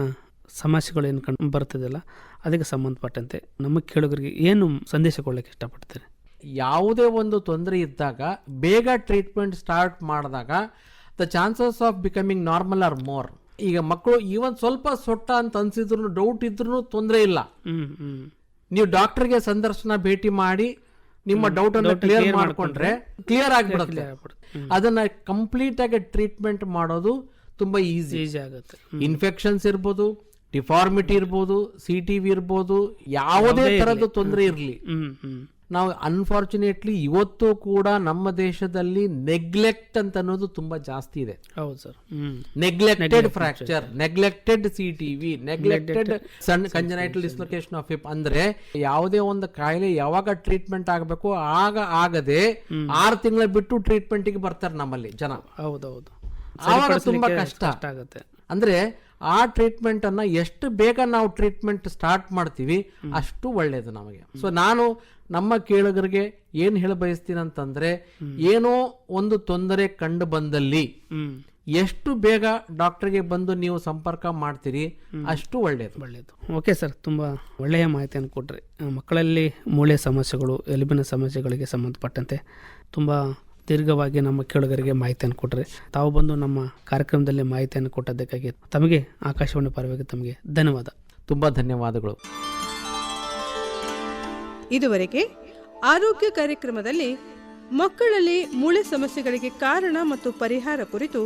ಸಮಸ್ಯೆಗಳು ಏನು ಕಂಡು ಬರ್ತದಲ್ಲ, ಅದಕ್ಕೆ ಸಂಬಂಧಪಟ್ಟಂತೆ ನಮ್ಮ ಕೇಳುಗರಿಗೆ ಏನು ಸಂದೇಶ ಕೊಡ್ಲಿಕ್ಕೆ ಇಷ್ಟಪಡ್ತಾರೆ? ಯಾವುದೇ ಒಂದು ತೊಂದರೆ ಇದ್ದಾಗ ಬೇಗ ಟ್ರೀಟ್ಮೆಂಟ್ ಸ್ಟಾರ್ಟ್ ಮಾಡಿದಾಗ the chances of becoming normal are more. ಈಗ ಮಕ್ಕಳು ಈವನ್ ಸ್ವಲ್ಪ ಸೊಟ್ಟ ಅಂತ ಅನ್ಸಿದ್ರು, ಡೌಟ್ ಇದ್ರು ತೊಂದರೆ ಇಲ್ಲ. ನೀವು ಡಾಕ್ಟರ್ಗೆ ಸಂದರ್ಶನ ಭೇಟಿ ಮಾಡಿ ನಿಮ್ಮ ಡೌಟ್ ಅನ್ನು ಕ್ಲಿಯರ್ ಮಾಡ್ಕೊಂಡ್ರೆ ಕ್ಲಿಯರ್ ಆಗಿಬಿಡುತ್ತೆ. ಅದನ್ನ ಕಂಪ್ಲೀಟ್ ಆಗಿ ಟ್ರೀಟ್ಮೆಂಟ್ ಮಾಡೋದು ತುಂಬಾ ಈಸಿ ಆಗುತ್ತೆ. ಇನ್ಫೆಕ್ಷನ್ಸ್ ಇರ್ಬೋದು, ಡಿಫಾರ್ಮಿಟಿ ಇರ್ಬೋದು, CTV ಇರ್ಬೋದು, ಯಾವುದೇ ತರದ ತೊಂದರೆ ಇರಲಿ, ನಾವು ಅನ್ಫಾರ್ಚುನೇಟ್ಲಿ ಇವತ್ತು ಕೂಡ ನಮ್ಮ ದೇಶದಲ್ಲಿ ನೆಗ್ಲೆಕ್ಟ್ ಅಂತ ಅನ್ನೋದು ತುಂಬಾ ಜಾಸ್ತಿ ಇದೆ. ಹೌದು sir. Neglected fracture, neglected CTV, neglected congenital dislocation of hip. ಅಂದ್ರೆ ಯಾವುದೇ ಒಂದು ಕಾಯಿಲೆ ಯಾವಾಗ ಟ್ರೀಟ್ಮೆಂಟ್ ಆಗಬೇಕು ಆಗ ಆಗದೆ 6 ತಿಂಗಳ ಬಿಟ್ಟು ಟ್ರೀಟ್ಮೆಂಟ್ ಗೆ ಬರ್ತಾರೆ ನಮ್ಮಲ್ಲಿ ಜನ. ಹೌದೌದು. ಆವಾಗ ತುಂಬಾ ಕಷ್ಟ ಆಗುತ್ತೆ. ಅಂದ್ರೆ ಆ ಟ್ರೀಟ್ಮೆಂಟ್ ಅನ್ನ ಎಷ್ಟು ಬೇಗ ನಾವು ಟ್ರೀಟ್ಮೆಂಟ್ ಸ್ಟಾರ್ಟ್ ಮಾಡ್ತೀವಿ ಅಷ್ಟು ಒಳ್ಳೇದು ನಮಗೆ. ಸೊ ನಾನು ನಮ್ಮ ಕೇಳುಗರಿಗೆ ಏನ್ ಹೇಳ ಬಯಸ್ತೀನಿ ಅಂತಂದ್ರೆ, ಏನೋ ಒಂದು ತೊಂದರೆ ಕಂಡು ಬಂದಲ್ಲಿ ಎಷ್ಟು ಬೇಗ ಡಾಕ್ಟರ್ಗೆ ಬಂದು ನೀವು ಸಂಪರ್ಕ ಮಾಡ್ತೀರಿ ಅಷ್ಟು ಒಳ್ಳೇದು. ಓಕೆ ಸರ್, ತುಂಬ ಒಳ್ಳೆಯ ಮಾಹಿತಿಯನ್ನು ಕೊಟ್ರಿ. ಮಕ್ಕಳಲ್ಲಿ ಮೂಳೆ ಸಮಸ್ಯೆಗಳು, ಎಲುಬಿನ ಸಮಸ್ಯೆಗಳಿಗೆ ಸಂಬಂಧಪಟ್ಟಂತೆ ತುಂಬ ದೀರ್ಘವಾಗಿ ನಮ್ಮ ಕೇಳುಗರಿಗೆ ಮಾಹಿತಿಯನ್ನು ಕೊಟ್ಟರೆ, ತಾವು ಬಂದು ನಮ್ಮ ಕಾರ್ಯಕ್ರಮದಲ್ಲಿ ಮಾಹಿತಿಯನ್ನು ಕೊಟ್ಟದ್ದಕ್ಕಾಗಿ ತಮಗೆ ಆಕಾಶವಾಣಿ ಪರವಾಗಿ ತಮಗೆ ಧನ್ಯವಾದ. ತುಂಬ ಧನ್ಯವಾದಗಳು. ಇದುವರೆಗೆ ಆರೋಗ್ಯ ಕಾರ್ಯಕ್ರಮದಲ್ಲಿ ಮಕ್ಕಳಲ್ಲಿ ಮೂಳೆ ಸಮಸ್ಯೆಗಳಿಗೆ ಕಾರಣ ಮತ್ತು ಪರಿಹಾರ ಕುರಿತು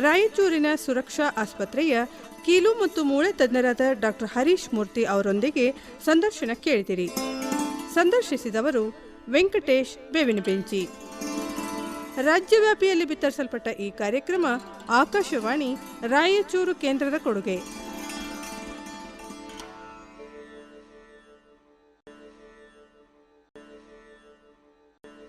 ರಾಯಚೂರಿನ ಸುರಕ್ಷಾ ಆಸ್ಪತ್ರೆಯ ಕೀಲು ಮತ್ತು ಮೂಳೆ ತಜ್ಞರಾದ ಡಾಕ್ಟರ್ ಹರೀಶ್ ಮೂರ್ತಿ ಅವರೊಂದಿಗೆ ಸಂದರ್ಶನ ಕೇಳಿದಿರಿ. ಸಂದರ್ಶಿಸಿದವರು ವೆಂಕಟೇಶ್ ಬೇವಿನಬೆಂಚಿ. ರಾಜ್ಯವ್ಯಾಪಿಯಲ್ಲಿ ಬಿತ್ತರಿಸಲ್ಪಟ್ಟ ಈ ಕಾರ್ಯಕ್ರಮ ಆಕಾಶವಾಣಿ ರಾಯಚೂರು ಕೇಂದ್ರದ ಕೊಡುಗೆ.